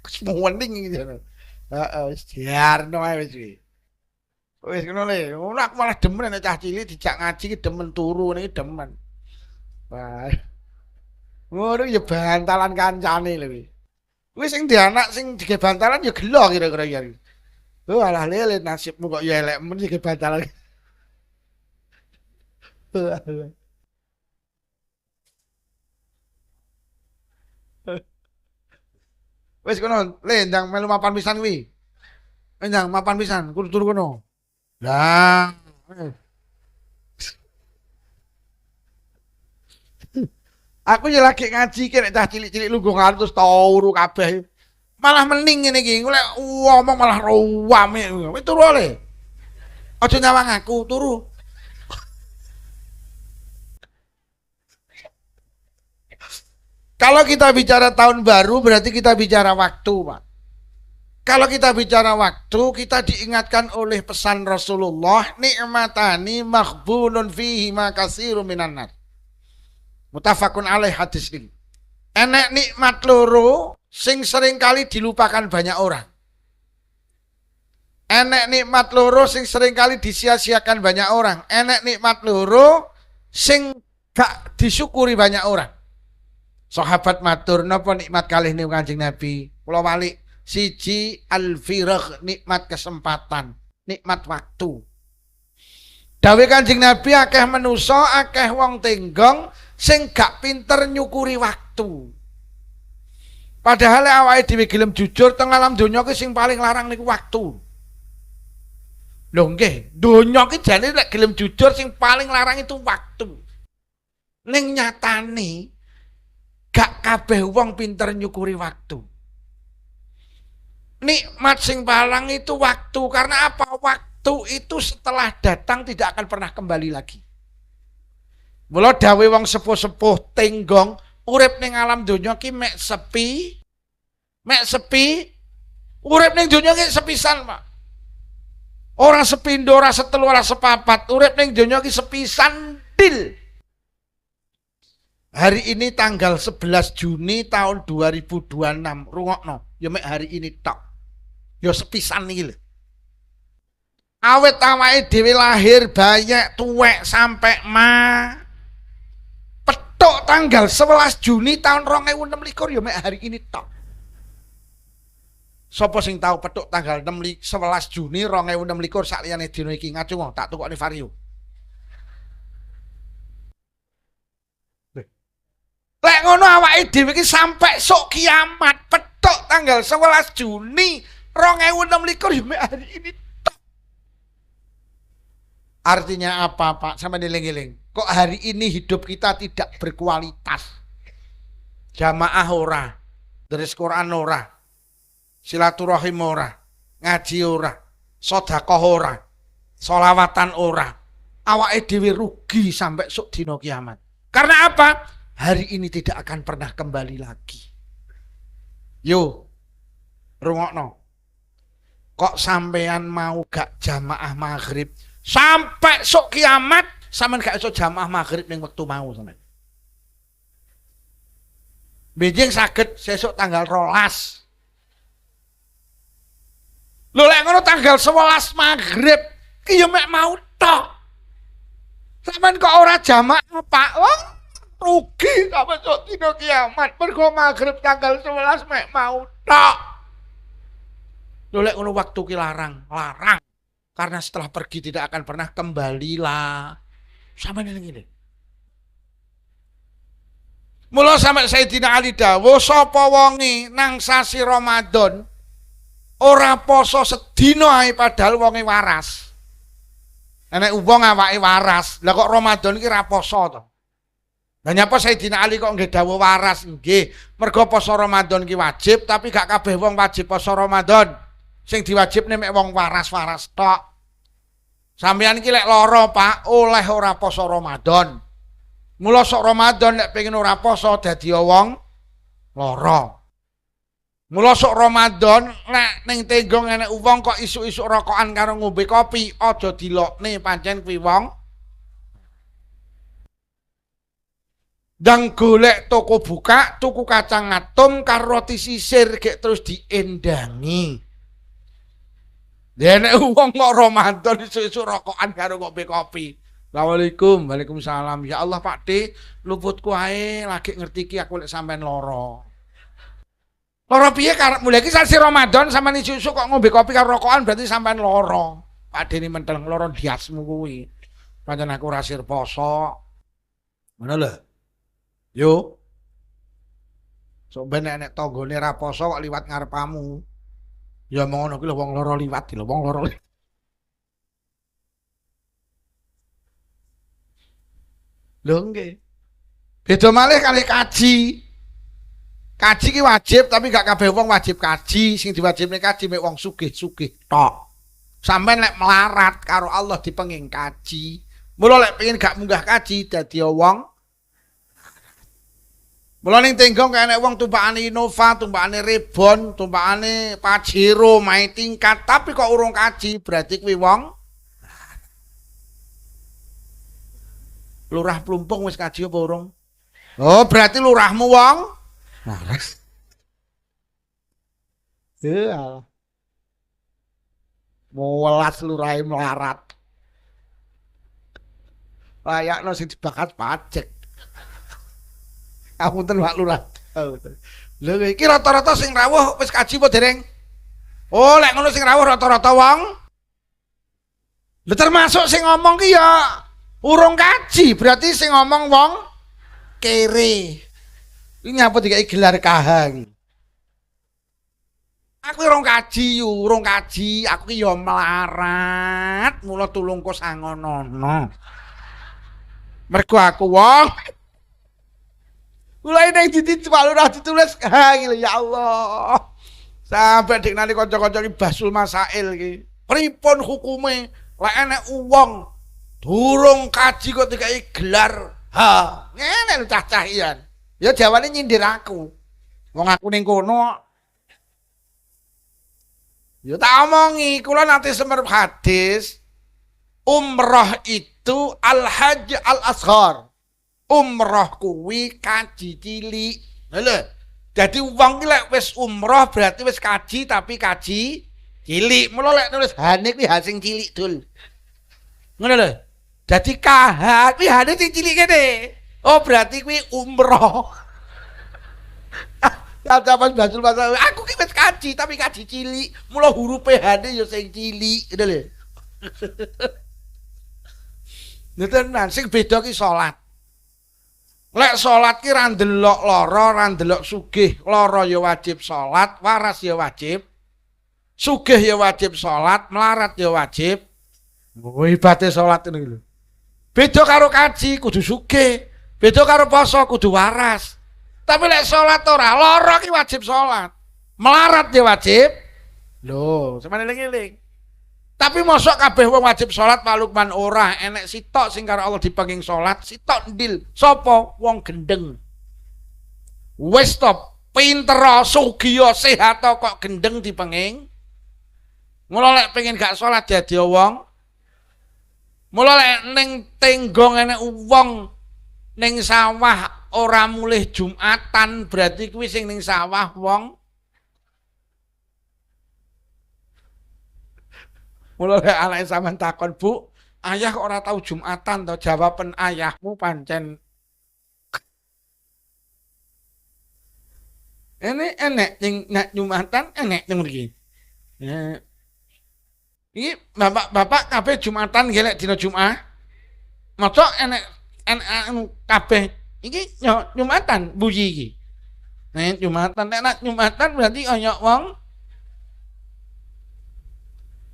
S1: Semua mending gitu. Heeh, wis diarno ae wis kuwi. Wis ngono le. Ngono aku malah demen nek cah cilik dijak ngaji ki demen turu niki demen. Wah. Ngono ya bantalan kancane lho kuwi. Kuwi sing di anak sing dige bantalan ya gelo kira-kira ya. Oh alah lele nasibmu kok ya elek men dige bantalan. Wis kono, le ndang melu mapan pisan kuwi. Ndang mapan pisan, kudu turu kono. Lah. Aku ya lagi ngaji ki nek cah cilik-cilik lungguhan terus turu kabeh. Malah mending ngene iki, golek ngomong malah ruwame. Wis turu le. Aja nyawang aku, turu. Kalau kita bicara tahun baru berarti kita bicara waktu, Pak. Kalau kita bicara waktu, kita diingatkan oleh pesan Rasulullah, nikmatani maghbunun fihi ma katsirun minan nas. Muttafaqun alaih hadis ini. Enek nikmat loro sing sering kali dilupakan banyak orang. Enek nikmat loro sing sering kali disia-siakan banyak orang. Enek nikmat loro sing gak disyukuri banyak orang. Sahabat matur napa nikmat kalih niku Kanjeng Nabi? Kula wali siji al-firagh, nikmat kesempatan, nikmat waktu. Dawe Kanjeng Nabi akeh manusa, akeh wong tenggong sing gak pinter nyukuri waktu. Padahal awake dhewe gelem jujur teng alam donya ki sing paling larang niku waktu. Lho nggih, donya ki jane lek gelem jujur sing paling larang itu waktu. Ning nyatane gak kabeh wong pinter nyukuri waktu. Nikmat sing paling itu waktu. Karena apa? Waktu itu setelah datang tidak akan pernah kembali lagi. Mula dawe wong sepuh-sepuh tenggong urip ning alam donya ki mek sepi. Mek sepi. Urip ning donya ki sepisan, Pak. Ora sepindo, ora setelu, ora sepapat. Urip ning donya ki sepisan dil. Hari ini tanggal 11 Juni tahun 2026. Rungokno, ya mek hari ini tok. Ya sepisan iki lho. Awet awake dhewe lahir banyak tuwek sampai petok tanggal 11 Juni tahun 2026 ya mek hari ini tok. Sapa sing tau petuk tanggal 11 Juni 2026 sakliyane dina iki ngacung tak tukokne Vario. Lek ngono awake dhewe iki sampai sok kiamat petuk tanggal 11 Juni 2026 ya mek hari ini. Artinya apa, Pak? Sama eling-eling. Kok hari ini hidup kita tidak berkualitas? Jamaah ora, deres Quran ora, silaturahim ora, ngaji ora, sedekah ora, sholawatan ora. Awake dhewe rugi sampai sok dina kiamat. Karena apa? Hari ini tidak akan pernah kembali lagi. Yo, rungokno. Kok sampean mau gak jamaah maghrib sampai sok kiamat sampean gak iso jamaah maghrib ning wektu mau sampean. Benjing saged sesuk tanggal 12. Lho lek ngono tanggal 11 maghrib ki yo mek mau tok. Sampeyan kok ora jamaah, Pak? Wong rugi sampe sok dina kiamat. Mergo maghrib tanggal 11 mek mau tok. Lho lek ngono waktu ki larang. Karena setelah pergi tidak akan pernah kembali lah. Sampeyan ngene. Mula sampe Sayyidina Ali dawuh sapa wonge nang sasi Ramadan ora poso sedina ae padahal wonge waras. Nek wong awake waras, lah kok Ramadan iki ra poso to. Lah nyapa Sayyidina Ali kok nggih dawuh waras nggih, mergo poso Ramadan ki wajib tapi gak kabeh wong wajib poso Ramadan. Sing diwajibne mek wong waras-waras tok. Sampeyan iki lek lara, Pak, oleh ora poso Ramadan. Mula sok Ramadan nek pengen ora poso dadi wong lara. Mula sok Ramadan nek ning tenggong enek wong kok isuk-isuk rokokan karo ngombe kopi, aja dilokne pancen kuwi wong. Dang golek toko buka, tuku kacang atom karo roti sisir gek terus diendangi. Nek wong kok Ramadan isuk-isuk rokokan karo ngombe kopi. Assalamualaikum, waalaikumsalam. Ya Allah Pak D, luputku ae lagi ngerti ki aku lek sampean lara. Lara piye karep mulai iki sasi Ramadan sampean isu-isu kok ngombe kopi karo rokokan berarti sampean lara. Pak D ini mentel lara diasmu kuwi. Pancen aku ora sir poso. Ngono lho. Yo. Sok ben nek tanggane ra poso kok liwat ngarepamu. Ya ngono kuwi lho wong lara liwat lho, wong lara. Lho nggih. Beda malih kali kaji. Kaji ki wajib tapi gak kabeh wong wajib kaji, sing diwajibne kaji mek wong sugih-sugih tok. Sampeyan lek melarat karo Allah dipenging kaji. Mula lek pengen gak munggah kaji dadi wong. Mula ning tenggong kaya nek wong tumpakane Innova, tumpakane Rebon, tumpakane Pajero, main tingkat tapi kok urung kaji berarti kuwi wong Lurah Plumpung wis kaji apa urung? Oh, berarti lurahmu wong waras. Ya. Mowelas lurahe melarat. Layakno sing dibakat pajak. Apunten Pak Lurah. Lho iki rata-rata sing rawuh wis kaji apa dereng? Oh, lek ngono sing rawuh rata-rata wong. Lho termasuk sing ngomong ki ya urung kaji, berarti sing ngomong wong kere. Ini apa dikai gelar kahang? Aku urung kaji, aku ki ya melarat, mula tulungku sangonono. Mergo aku wong mulai nang titik Pak Lurah ditulis kahang ya Allah. Sampai dik nali kanca-kanca iki basul masail iki. Pripun hukume lek enek wong durung kaji kok dikai gelar ha ngene lho cah-cahian ya jawane nyindir aku wong aku ning kono ya tak omongi kula nanti semerep hadis umrah itu al-hajj al-asghar umrah kuwi kaji cilik lho dadi wong ki lek wis umrah berarti wis kaji tapi kaji cilik mula lek nulis hane kuwi ha sing cilik dul ngono lho. Jadi kahat, wih ada sing cilik kene. Oh berarti kuwi umroh. Cacapan basul pasal aku ki wis kaji tapi kaji cilik. Mula huruf H-ne ya sing cilik, ngono lho. Tenan sing beda ki salat. Lek salat ki ra ndelok lara, ra ndelok sugih. Lara ya wajib salat, waras ya wajib. Sugih ya wajib salat, melarat ya wajib. Hebate salat ngono lho. Beda karo kaji kudu sugih. Beda karo poso kudu waras. Tapi lek salat ora, lara ki wajib salat. Melarat ya wajib. Lho, sampeyan eling-eling. Tapi mosok kabeh wong wajib salat Pak ora, enek sitok sing karo Allah dipenging salat, sitok ndil. Sapa? Wong gendeng. Wis to, pinter, sugih, sehat kok gendeng dipenging. Mula lek pengen gak salat dadi wong. Mula lek ning tenggong enek wong ning sawah ora mulih Jumatan, berarti kuwi sing ning sawah wong. Mula lek anake sampean takon, "Bu, ayah kok ora tau Jumatan to?" Jawaban ayahmu pancen ini enek sing nak Jumatan, enek sing mriki. Ya. Iki bapak-bapak kabeh Jumatan nggih lek dina Jumat. Mosok enek kabeh iki Jumatan buji iki. Nek Jumatan nek Jumatan berarti kaya wong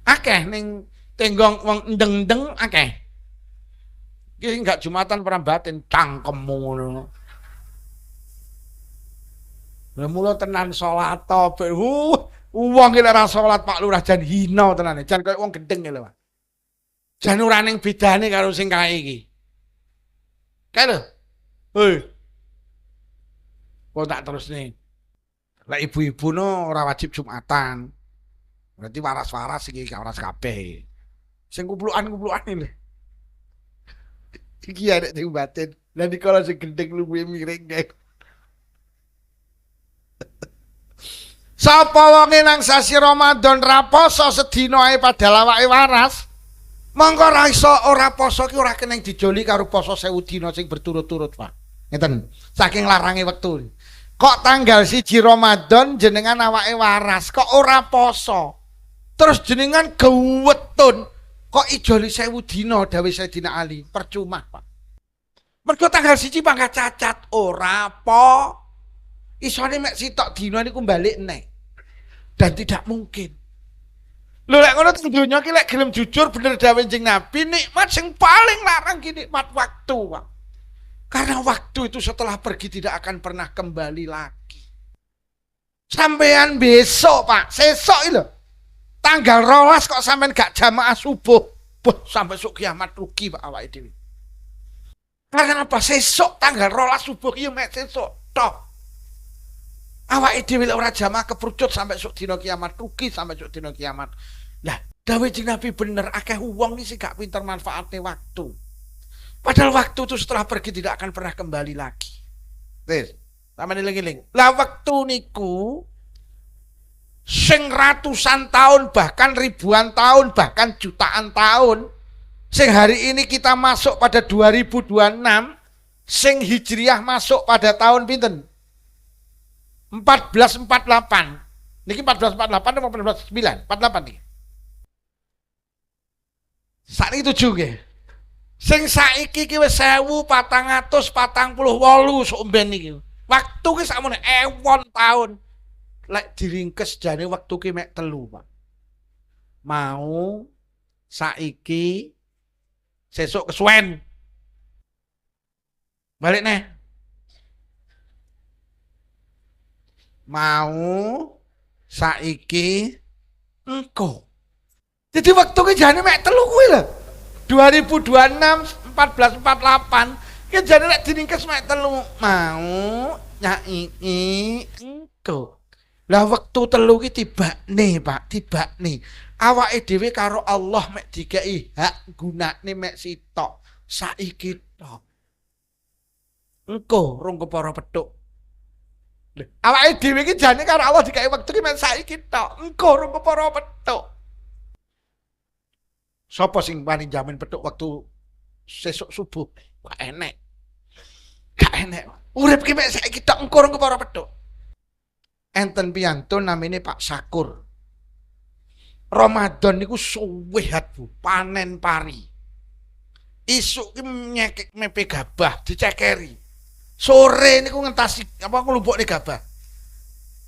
S1: akeh ning tenggong wong ndeng-ndeng akeh. Iki enggak Jumatan perambaten cangkemmu ngono. Lah mula tenan salat to, wong iki ora salat Pak Lurah jan hina tenane, jan koyo wong gendeng lho, Pak. Jan ora ning bedane karo sing kae iki. Kae lho. Hei. Kok tak terusne. Lah ibu-ibu no ora wajib Jumatan. Berarti waras-waras iki gak waras kabeh. Sing kumplukan-kumplukan lho. Iki arek sing batin. Lah dikala sing gendeng luwih miring kae. Sapa wonge nang sasi Ramadan ra poso sedina ae padahal awake waras. Mongko ra iso ora poso ki ora keneng dijoli karo poso 1000 dina sing berturut-turut, Pak. Ngeten. Saking larange wektu. Kok tanggal 1 Ramadan jenengan awake waras kok ora poso. Terus jenengan gewetun kok ijoli 1000 dina dawuh Sayyidina Ali. Percuma, Pak. Mergo tanggal 1 pangkat cacat ora apa. Isone mek sitok dina niku balik nek. Dan tidak mungkin. Lho lek ngono teng donya ki lek gelem jujur bener dawuh Kanjeng Nabi, nikmat sing paling larang ki nikmat waktu, Pak. Karena waktu itu setelah pergi tidak akan pernah kembali lagi. Sampean besok, Pak, sesok lho. Tanggal 12 kok sampean gak jamaah subuh. Boh, sampai sok kiamat rugi Pak awake dhewe. Karena apa? Sesok tanggal 12 subuh ki mek sesok tok. Awake dhewe ora jamaah keprucut sampai sok dina kiamat rugi sampai sok dina kiamat. Lah, dawuh Kanjeng Nabi bener akeh wong iki sing gak pinter manfaatne waktu. Padahal waktu itu setelah pergi tidak akan pernah kembali lagi. Wis, sampeyan eling-eling. Lah waktu niku sing ratusan tahun bahkan ribuan tahun bahkan jutaan tahun sing hari ini kita masuk pada 2026 sing hijriah masuk pada tahun pinten 1448 niki 1448 atau 1449 48 niki sakniki 7 nggih sing saiki ki wis 1448 sok mben niki waktu ki sakmene ewon tahun. Lek diringkes jane waktu ki mek 3, Pak. Mau saiki sesuk kesuwen. Balik neh. Mau saiki engko. Jadi waktu ki jane mek 3 kuwi lho. 2026 1448 ki jane lek diringkes mek 3 mau nyaiki engko. Lah wektu 3 ki tibane, Pak, tibane. Awake dhewe karo Allah mek dikeki hak gunane mek sitok. Saiki tok. Engko rung kepara petuk. Awake dhewe ki jane karo Allah dikeki wektu ki mek saiki tok. Engko rung kepara petuk. Sapa sing wani jamin petuk wektu sesuk subuh? Gak enek. Gak enek. Urip ki mek saiki tok engko rung kepara petuk. enten piyantun namine Pak Sakur. Ramadan niku suwehat Bu, panen pari. Isuk ki nyekek mepe gabah dicekeri. Sore niku ngentasi apa nglumpukne gabah.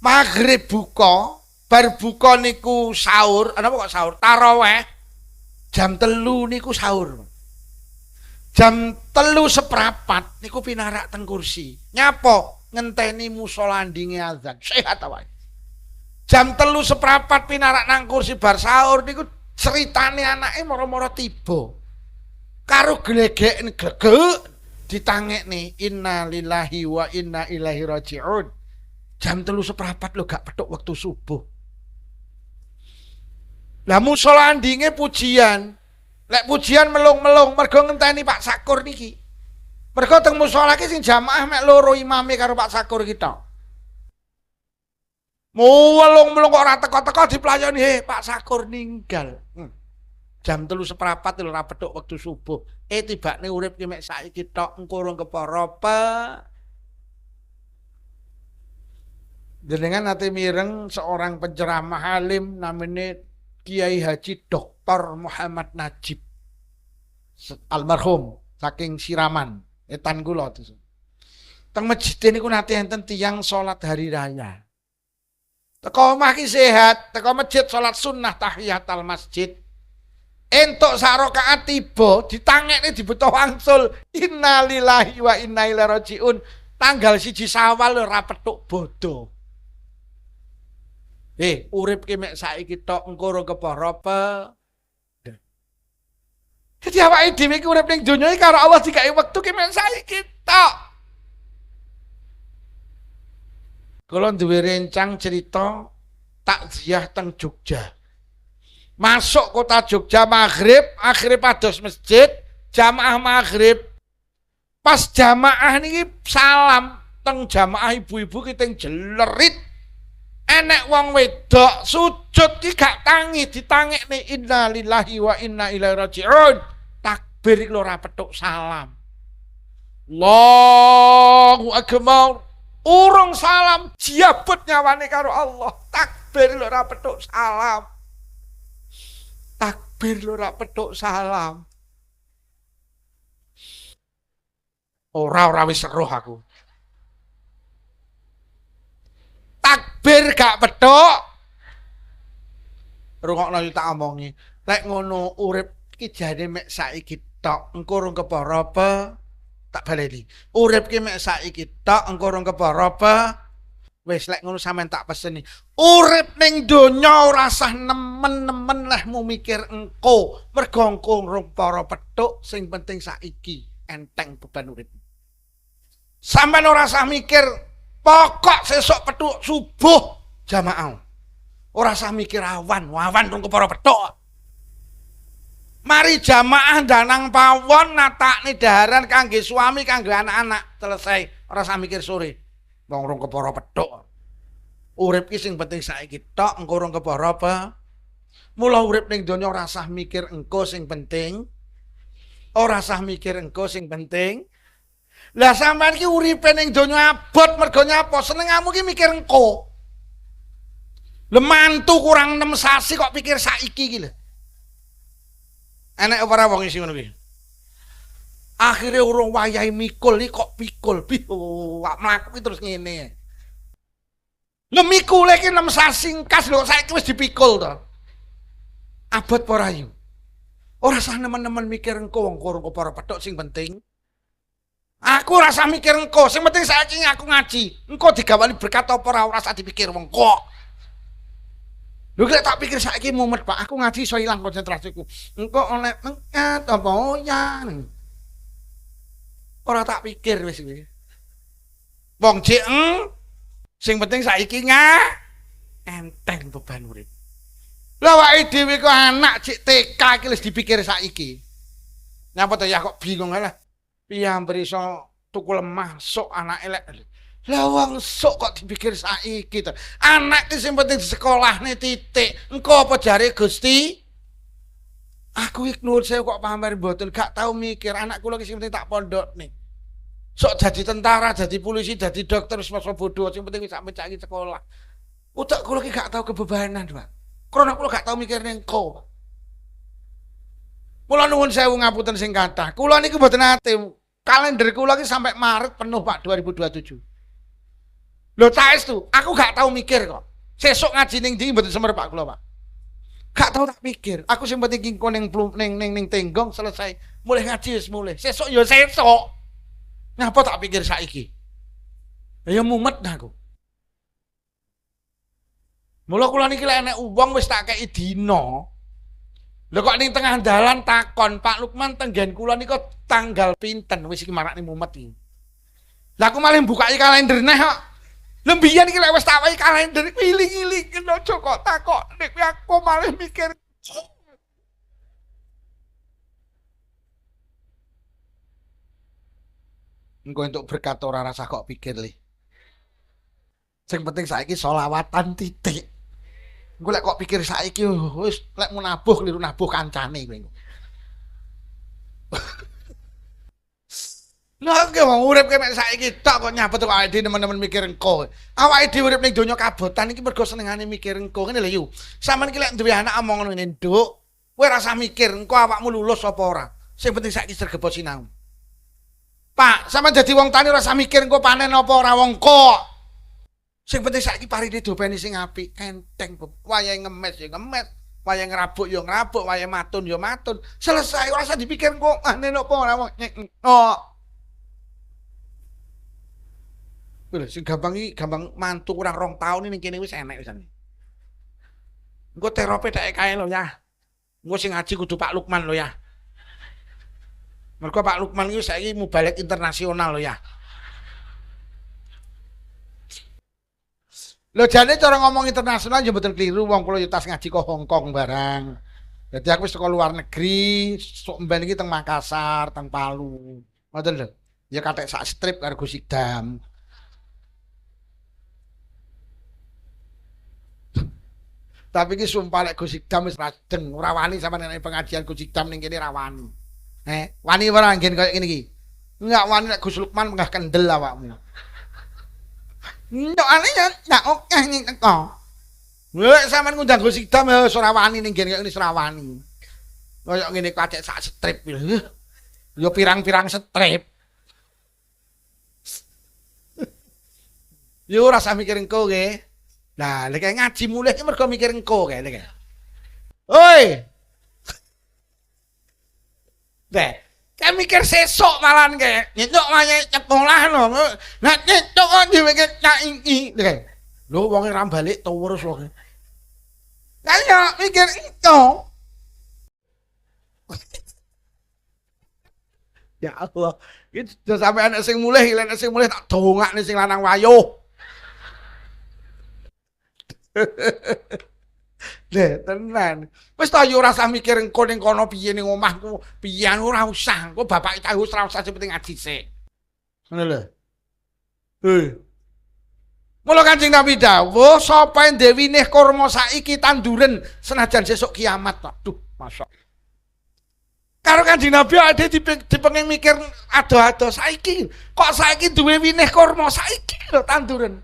S1: Maghrib buka, bar buka niku sahur, ana apa kok sahur? Taraweh. Jam 3 niku sahur. Jam 3:15 niku pinarak teng kursi. Nyapa? Ngenteni musala ndinge azan. Sehat awake. Jam 3:15 pinarak nang kursi bar sahur niku ceritane anake moro-moro tiba. Karo glegek glegek ditangekne inna lillahi wa inna ilaihi raji'un. Jam 3:15 lho gak petuk wektu subuh. Lah musala ndinge pujian. Lek pujian melung-melung mergo ngenteni Pak Sakur niki. Mergo teng musala iki sing jamaah mek loro imame karo Pak Sakur kita. Melung-melung kok ora teko-teko diplayoni, "He, Pak Sakur ninggal." Jam 3:15 lho ora petuk wektu subuh. Tibane urip ki mek saiki tok engko urung kepara apa. Jenengan nate mireng seorang penceramah alim namanya Kiai Haji Dr. Muhammad Najib almarhum saking Siraman etan kula teng masjid niku nate enten tiyang salat hari raya teko omah ki sehat teko masjid salat sunnah tahiyatul masjid entuk sak rakaat tiba ditangekne dibeto wangsul innalillahi wa inna ilaihi rajiun tanggal 1 Syawal ora petuk bodo. Urip ki mek saiki tok engko ora kepara apa. Dadi awake dhewe iki urip ning donya iki karo Allah digawe wektu ki mek saiki tok. Kula duwe rencang cerita takziah teng Jogja. Masuk kota Jogja maghrib, akhire pados masjid, jamaah maghrib. Pas jamaah niki salam teng jamaah ibu-ibu ki teng jelerit. Enek wong wedok sujud ki gak tangi ditangekne inna lillahi wa inna ilaihi raji'un. Takbir iki ora petuk salam. Allahu akbar. Urung salam jiabut nyawane karo Allah. Takbir ora petuk salam. Takbir ora petuk salam. Ora wis seruh aku. Takbir gak petuk. Rungokno tak omongi. Lek ngono urip ki jane mek saiki tok, engko urung kepara apa? Tak baleni. Urip ki mek saiki tok, engko urung kepara apa? Wis lek ngono sampean tak peseni. Urip ning donya ora usah nemen-nemen lehmu mikir engko. Mergo engko urung para petuk, sing penting saiki enteng beban urip. Sampeyan ora usah mikir pokok sesok petuk subuh jamaah. Ora usah mikir awan rung kepara petuk. Mari jamaah danang pawon natakne daharan kangge suami kangge anak-anak selesai. Ora usah mikir sore. Wong rung kepara petuk. Urip ki sing penting saiki tok engko rung kepara apa. Mula urip ning donya ora usah mikir engko sing penting. Ora usah mikir engko sing penting. Lah sampean ki uripe ning donya abot mergo nyapa? Senengamu ki mikir engko. Lho mantu kurang 6 sasi kok pikir saiki ki lho. Enek ora wong isi ngono ki. Akhire urung wayahe mikul iki kok pikul. Wak mlaku terus ngene. Lho mikule ki 6 sasi kas lho saiki wis dipikul to. Abot apa ora yu? Ora usah nemen-nemen mikir engko wong kurang kepara petuk sing penting. Aku rasa mikir engko, sing penting saiki aku ngaji. Engko digawani berkat apa ora usah dipikir wong kok. Lho lek tak pikir saiki mumet Pak, aku ngaji iso ilang konsentrasiku. Engko oleh mengat apa ya. Ora tak pikir wis kuwi. Wong jeng sing penting saiki enteng beban urip. Lah awake dhewe kok anak cek TK iki wis dipikir saiki. Nyapa to ya kok bingung lah. Piyambak iso tuku lemah sok anak elek. Lah wong sok kok dipikir saiki to. Anak ki sing penting di sekolahne titik. Engko apa jare Gusti? Aku iki nuwun sewu kok pamer mboten gak tau mikir anak kula ki sing penting tak pondokne. Sok dadi tentara, dadi polisi, dadi dokter wis masa bodoh sing penting wis sampe saiki sekolah. Utak kula ki gak tau kebebanan, Pak. Krana kula gak tau mikir engko. Kula nuwun sewu ngapunten sing kathah. Kula niki mboten nate. Kalender kula ki sampai Maret penuh, Pak, 2027. Lho saestu, aku gak tau mikir kok. Sesuk ngaji ning ndi mboten semer Pak kula, Pak. Gak tau tak pikir. Aku sing penting kingko ning tenggong selesai. Mulai ngaji wis mulai. Sesuk ya sesuk. Ngapa tak pikir saiki? Ya mumet aku. Mula kula niki lek enek wong wis tak kei dina. Lho kok ning tengah dalan takon, Pak Lukman tenggen kula niku tanggal pinten wis iki marakne mumet iki. Lah aku malah bukai kalender neh kok. Lembian iki lek wis tak wae kalender iling-iling aja kok takok nek aku malah mikir. Engko entuk berkat ora rasa kok pikir li. Sing penting saiki sholawatan titik. Engko lek kok pikir saiki wis lek mau nabuh kliru nabuh kancane kowe. Lah ge wong urip kene saiki tok kok nyabet kok awake dhewe nemen-nemen mikir engko. Awake dhewe urip ning donya kabotan iki mergo senengane mikir engko ngene lho yu. Sampeyan iki lek duwe anak omong ngono ngene, Nduk, kowe ora usah mikir engko awakmu lulus apa ora. Sing penting saiki sregep sinau. Pak, sampeyan dadi wong tani ora usah mikir engko panen apa ora wong kok. Sing penting saiki parine dopeni sing apik, enteng, wayahe ngemes ya ngemes, wayahe ngrabuk ya ngrabuk, wayahe matun ya matun. Selesai ora usah dipikir kok panen apa ora wong. Lho sing gampang mantu kurang 2 tahun ning kene wis enek wisan. Engko terapi tak kae lho ya. Engko sing ngaji kudu Pak Lukman lho ya. Mergo Pak Lukman iki saiki mubalek internasional lho ya. Lho jane cara ngomong internasional ya mboten kliru wong kula yo tas ngaji kok Hong Kong barang. Dadi aku wis saka luar negeri, sok mben iki teng Makassar, teng Palu. Ngoten lho. Ya kathek sak strip karo Gus Idam. Tapi iki sumpah lek Gus Idam wis rajeng, ora wani sampeyan nek pengajian Gus Idam ning kene ra wani. Wani ora nggen koyo ngene iki. Enggak wani nek Gus Lukman menggah kendel awakmu. Ndok ane ya oke ning teko. Lek sampean ngundang Gus Idam ya ora wani ning kene iki ora wani. Koyo ngene kacek sak strip lho. Yo pirang-pirang strip. Yo ora usah mikir engko nggih. Nah, lek ngaji mulih iki mergo mikir engko kae lek. Oi. Kayak mikir sesok malan kayak nyecok wayahe sekolah lho. Nah nyecok kok dhewe cak iki. Lho wong ra balik terus lho. Lah yo mikir itu. Ya Allah, iki sampe anak sing mulih, anak sing mulih tak dongakne sing lanang wayuh. Lha tenan. Wis ta yo ora usah mikir engko ning kono piye ning omahku, piye ora usah. Engko bapak tahu ora usah penting ngaji sik. Ngono lho. Mula Kanjeng Nabi dawuh, sapa dewi nih kurma saiki tanduren senajan sesuk kiamat. Aduh, masya. Karo Kanjeng Nabi ada dipengin mikir ado-ado saiki. Kok saiki duwe winih kurma saiki lho tanduren.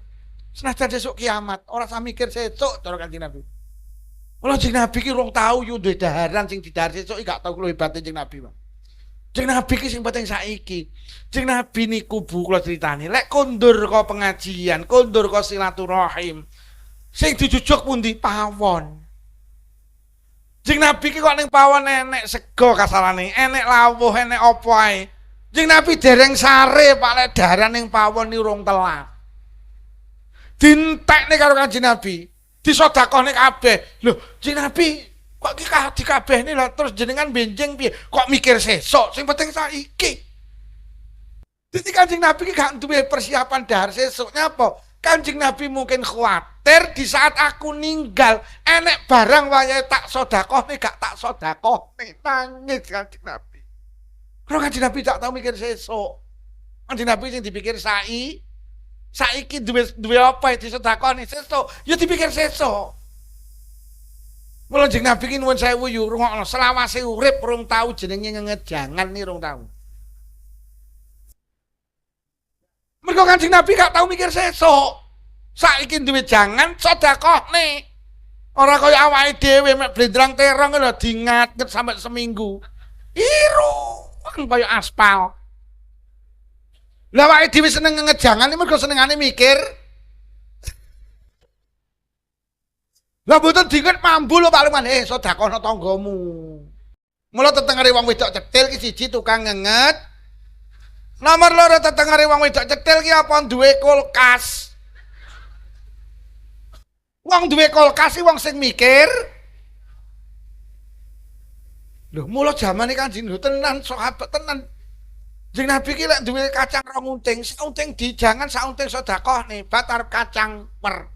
S1: Senajan sesuk kiamat, ora usah mikir sesuk cara Kanjeng Nabi. Kalau Kanjeng Nabi ki rong tau yo duwe daharan sing didahar sesuk gak tau luwih hebate Kanjeng Nabi, Bang. Kanjeng Nabi ki sing penting saiki. Kanjeng Nabi niku bu kula critani, lek kondur ka pengajian, kondur ka silaturahim. Sing dijujuk pundi pawon. Kanjeng Nabi ki kok ning pawon enek sego kasarane, enek lawuh, enek apa ae. Kanjeng Nabi dereng sare Pak lek daharan ning pawon ni rong telat. Dintekne karo Kanjeng Nabi. Disedekahne kabeh. Lho, Kanjeng Nabi kok iki dikabehne lho terus jenengan benjing piye? Kok mikir sesuk? Sing penting saiki. Dadi Kanjeng Nabi ki gak duwe persiapan dahar sesuknya apa? Kanjeng Nabi mungkin khawatir di saat aku ninggal enek barang wayahe tak sedekahne gak tak sedekahne. Nangis Kanjeng Nabi. Kalau Kanjeng Nabi tak tau mikir sesuk. Kanjeng Nabi sing dipikir saiki duwe apa disedekahne sesuk, ya dipikir sesuk. Mula Kanjeng Nabi ki nuwun sewu yo rungokno selawase urip rong tau jenenge ngejangan ni rong tau. Mergo Kanjeng Nabi gak tau mikir sesuk. Saiki duwe jangan sedekahne. Ora kaya awake dhewe mek blendrang terong lho dingat sampai seminggu. Iru kaya aspal. Lah awake dhewe seneng ngejangan mergo senengane mikir. Lah mboten dinget mambu lho Pak Lukman, sedekahno tanggamu. Mula tetengere wong wedok cetil ki siji tukang ngenget. Nomor loro tetengere wong wedok cetil ki apa duwe kulkas. Wong duwe kulkas iki wong sing mikir. Lho, mula jamane Kanjeng tenan sahabat tenan. Jeng Nabi ki lek duwe kacang rong unting, saunting dijangan saunting sedekahne, bat arep kacang per.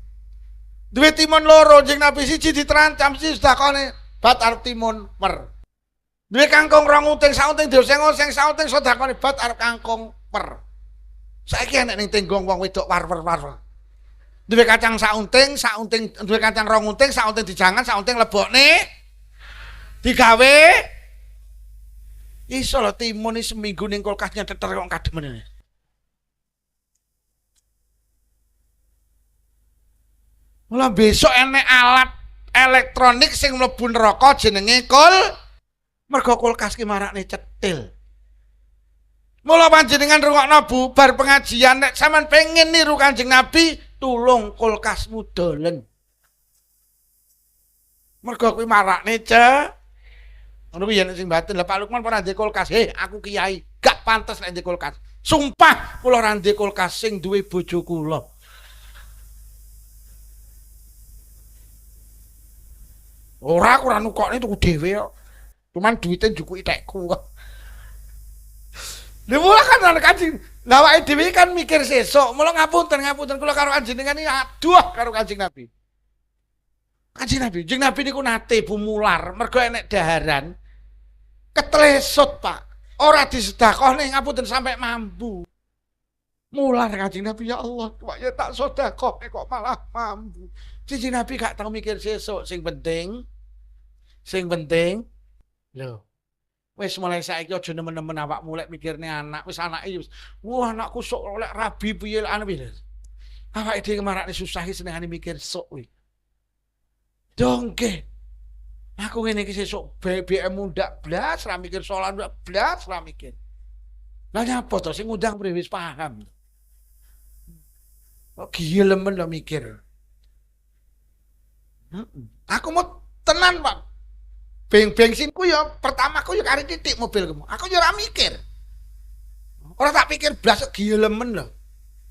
S1: Duwe timun loro, jeng Nabi siji diterancam siji sedekahne, bat arep timun per. Duwe kangkung rong unting, saunting dioseng-oseng, saunting sedekahne, bat arep kangkung per. Saiki enek ning tenggong wong wedok war-war. Duwe kacang saunting, duwe kacang rong unting, saunting dijangan, saunting lebokne digawe iso lho timun seminggu ning kulkasnya teter kok kademen. Mula besok enek alat elektronik sing mlebu neraka jenenge mergo kulkas ki marakne cetil. Mula panjenengan rungokno bubar pengajian nek sampean pengen niru Kanjeng Nabi, tulung kulkasmu dolen. Mergo kuwi marakne ngono kuwi yen sing batin. Lah Pak Lukman ora ndek kulkas. Aku kiai, gak pantes nek ndek kulkas. Sumpah kula ora ndek kulkas sing duwe bojo kula. Ora nukokne tuku dhewe kok. Cuman duwite njukuki tekku kok. Lha mula kan ana Kanjeng. Lah awake dhewe kan mikir sesuk, mula ngapunten kula karo panjenengan iki aduh karo Kanjeng Nabi. Kanjeng Nabi niku nate bumular mergo enek daharan. Ketlesut Pak, ora disedekahne ngapunten sampai mambu. Mular Kanjeng Nabi, ya Allah, kok ya tak sedekah kok malah mambu. Kanjeng Nabi gak tau mikir sesuk, sing penting lho. Wis mulai saiki aja nemen-nemen awakmu lek mikirne anak, wis anake wis wah anakku sok lek rabi piye ane piye. Awake dhewe marakne susah iki senengane mikir sok kuwi. Dongke. Aku ngene iki sesuk BBM mundak blas ra mikir salat blas ra mikir. Lah nyapa to sing ngundang priwe wis paham. Kok gilemen lho mikir. Aku mau tenan, Pak. Bensin ku ya pertamaku ya kari titik mobilku. Aku ya ora mikir. Ora tak pikir blas gilemen lho.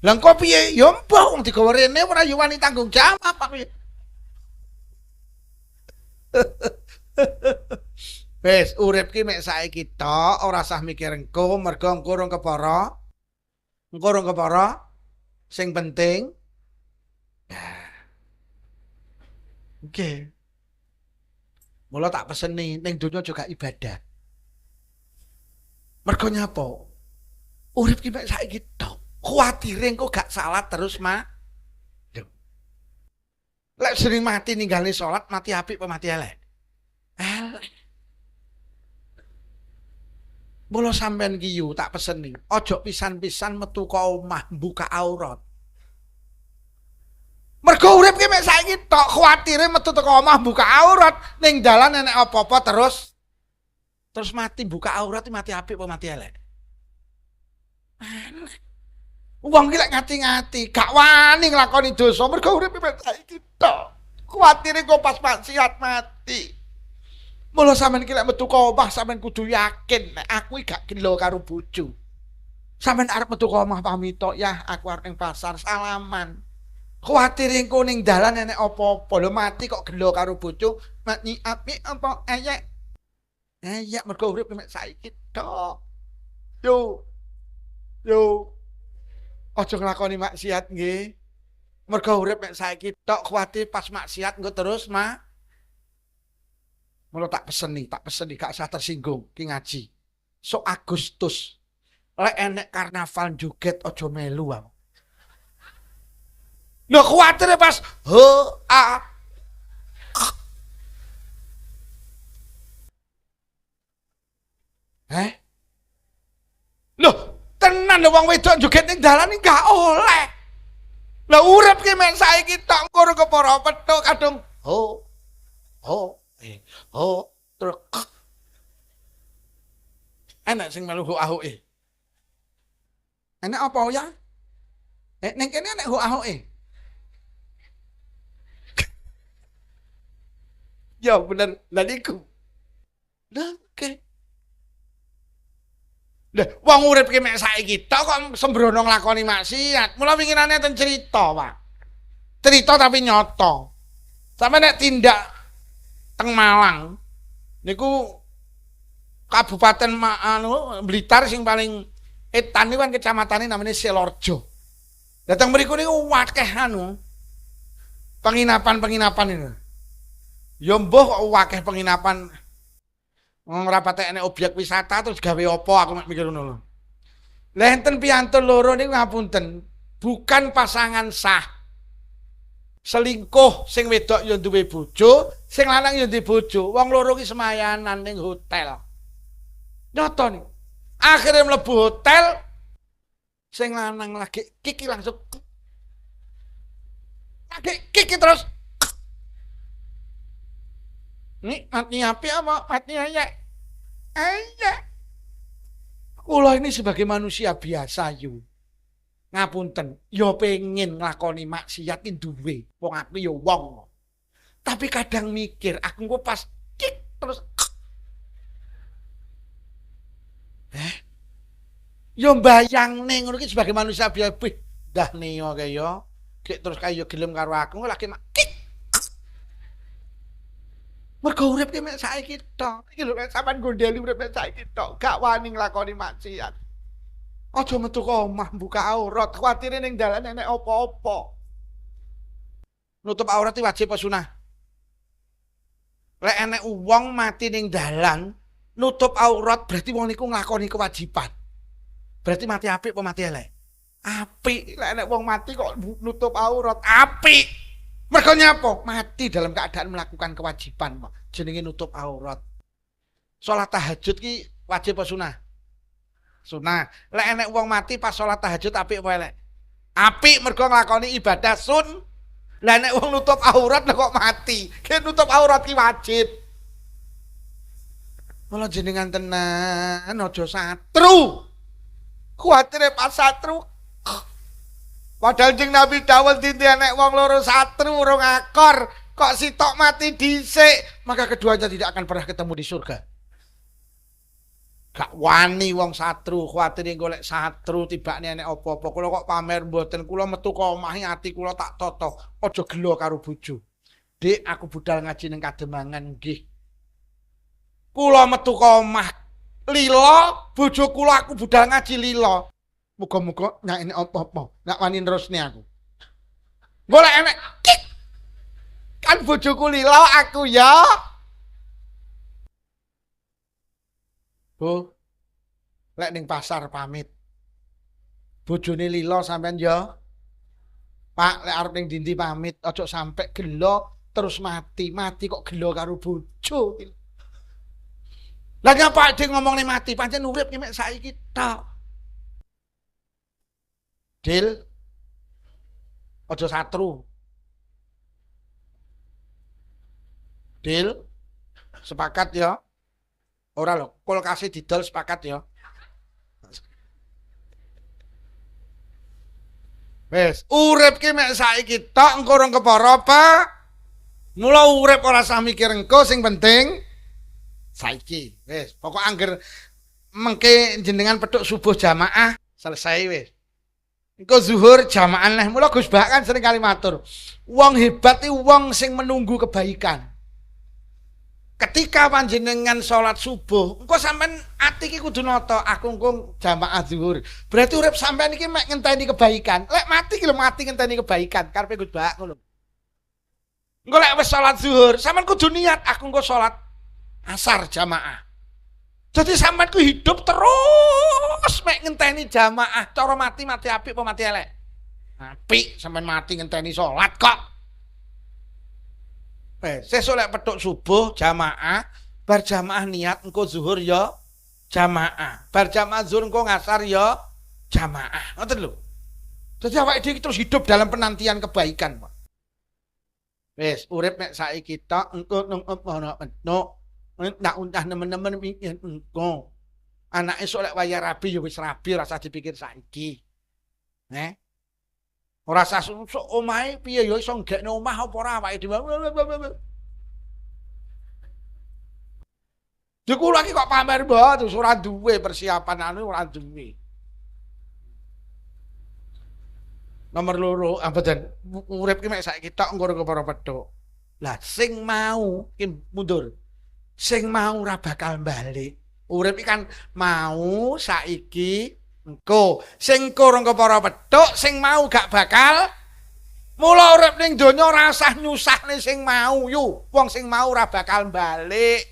S1: Lah engko piye? Ya mbah wong digawa rene ora yo wani tanggung jawab aku ya. Wes urip ki mek saiki tok ora usah mikir engko mergo engko urung kepara. Sing penting oke. Mula tak peseni ning donya juga ibadah. Mergo nyapa? Urip ki mek saiki tok. Kuwatire engko gak salat terus lek sering mati ninggali salat, mati apik apa mati elek? Elek. Mula sampean ki yu tak peseni, aja pisan-pisan metu ka omah buka aurat. Mergo urip ki mek saiki tok kuwatire metu teko omah buka aurat, ning dalan enek apa-apa terus mati buka aurat mati apik apa mati elek? Elek. Wong ki lek ngati-ngati, gak wani nglakoni dosa mergo urip mek saiki tok. Kuwatire kok pas maksiat mati. Mula sampean ki lek metu ka omah sampean kudu yakin nek aku gak gelo karo bojo. Sampean arep metu ka omah pamit tok, ya aku arep ning pasar salaman. Kuwatire engko ning dalan enek apa-apa lho mati kok gelo karo bojo, mati apik apa eyek. Eyek mergo urip mek saiki tok. Yo. Aja nglakoni maksiat nggih. Mergo urip mek saiki tok kuwate pas maksiat engko terus Mula tak peseni gak usah tersinggung ki ngaji. Sok Agustus lek enek karnaval joget aja melu wae. Lho kuwatir pas Lho tenan lho wong wedok joget ning dalan iki gak oleh. Lah urip ki mek saiki tok engko kepara petuk kadung ho ho ho terus enak sing melu ho ahoke. Enak apa ya? Ning kene enak ho ahoke. Ya bener, lah niku. Lah oke. Lah wong urip ki mek saiki tok kok sembrono nglakoni maksiat. Mula winginane ten cerita, Pak. Cerita tapi nyata. Sampe nek tindak teng Malang niku Kabupaten Blitar sing paling etan niku kan kecamatane namanya Selorjo. Datang mriku niku akeh penginapan ini. Ya mbuh kok akeh penginapan ngrapate enek objek wisata terus gawe apa aku mek mikir ngono lho. Lah enten piantun loro niku ngapunten, bukan pasangan sah. Selingkuh sing wedok ya duwe bojo, sing lanang ya duwe bojo. Wong loro ki semayanan ning hotel. Nyoto nih. Akhirnya mlebu hotel sing lanang lagi kiki langsung lagi kiki terus ini mati api apa mati aja kula ini sebagai manusia biasa yu ngapunten yo pengen nglakoni maksiat ki duwe wong aku yo wong tapi kadang mikir aku kok pas kik terus yo mbayangne ngono ki sebagai manusia biasa dah neo kaya kek terus kaya gelem karo aku lagi mak kik mergo urip ki mek saiki tok. Iki lho sampean gondeli urip mek saiki tok, gak wani nglakoni maksiat. Aja metu ka omah buka aurat, kuwatire ning dalan enek apa-apa. Nutup aurat iki wajib apa sunah? Lek enek wong mati ning dalan, nutup aurat berarti wong niku nglakoni kewajiban. Berarti mati apik apa mati elek? Apik. Lek enek wong mati kok nutup aurat, apik. Mergo nyapa? Mati dalam keadaan melakukan kewajiban, jenenge nutup aurat. Salat tahajud ki wajib apa sunah? Sunah. Lek enek wong mati pas salat tahajud apik apa elek? Apik mergo nglakoni ibadah sun. Lah nek wong nutup aurat kok mati. Ki nutup aurat ki wajib. Mula jenengan tenan aja satru. Kuwatire pas satru padahal jeng Nabi dawuh dinten nek wong loro satru urung akor kok sitok mati dhisik maka keduanya tidak akan pernah ketemu di surga. Gak wani wong satru kuwatir golek satru tibane enek apa-apa kula kok pamer mboten kula metu ka omahe ati kula tak toto aja gelo karo bojo. Dik aku budal ngaji ning Kademangan nggih. Kula metu ka omah lila bojo kula aku budal ngaji lila. Muga-muga nyak ini apa-apa, nggak wani nerusne aku. Golek enek kik. Kan bojoku lila aku ya. Bu. Lek ning pasar pamit. Bojone lila sampean ya. Pak, lek arep ning ndi pamit, aja sampe gelo terus mati. Mati kok gelo karo bojo. Lah nyapa dhek ngomongne mati, pancen urip ki mek saiki tok. Dil, ojo satru. Dil, sepakat ya. Ora lho, kulkase didol sepakat ya. Wes, urip ki mek saiki tok engko rong kepara apa? Mula urip ora usah mikir engko sing penting saiki. Wes, pokok angger mengke jenengan petuk subuh jamaah selesai wes. Engko zuhur jamaah lah. Mula Gus Bak kan sering kali matur. Wong hebat iki wong sing menunggu kebaikan. Ketika panjenengan sholat subuh, engko sampean ati iki kudu nata aku engko jamaah zuhur. Berarti urip sampean iki mek ngenteni kebaikan. Lek mati ki lho mati ngenteni kebaikan. Karepe Gus Bak ngono. Engko lek wis sholat zuhur, sampean kudu niat aku engko sholat asar jamaah. Jadi sampean ku hidup terus mek ngenteni jamaah, cara mati apik apa mati elek? Apik, sampean mati ngenteni salat kok. Sesuk lek petuk subuh jamaah, bar jamaah niat engko zuhur ya jamaah. Bar jamaah zuhur engko ngasar ya jamaah. Ngoten lho. Jadi awake dhewe terus hidup dalam penantian kebaikan, Pak. Wis, urip nek saiki tok engko nang ono eno. Ndak untah nemen-nemen mikir engko. Anak esuk lek wayah rabi ya wis rabi, ora usah dipikir saiki. Ora usah susuk omahe piye ya iso nggekne omah apa ora awake dhewe. Diku lagi kok pamer banget ora duwe persiapan ora duwe. Nomor loro, abadan urip ki mek saiki tok engko para petuk. Lah sing mau ki mundur. Sing mau ora bakal balik. Urip kan mau saiki engko. Sing kurang para petuk, sing mau gak bakal. Mula urip ning donya ora usah nyusahne sing mau yo. Wong sing mau ora bakal balik.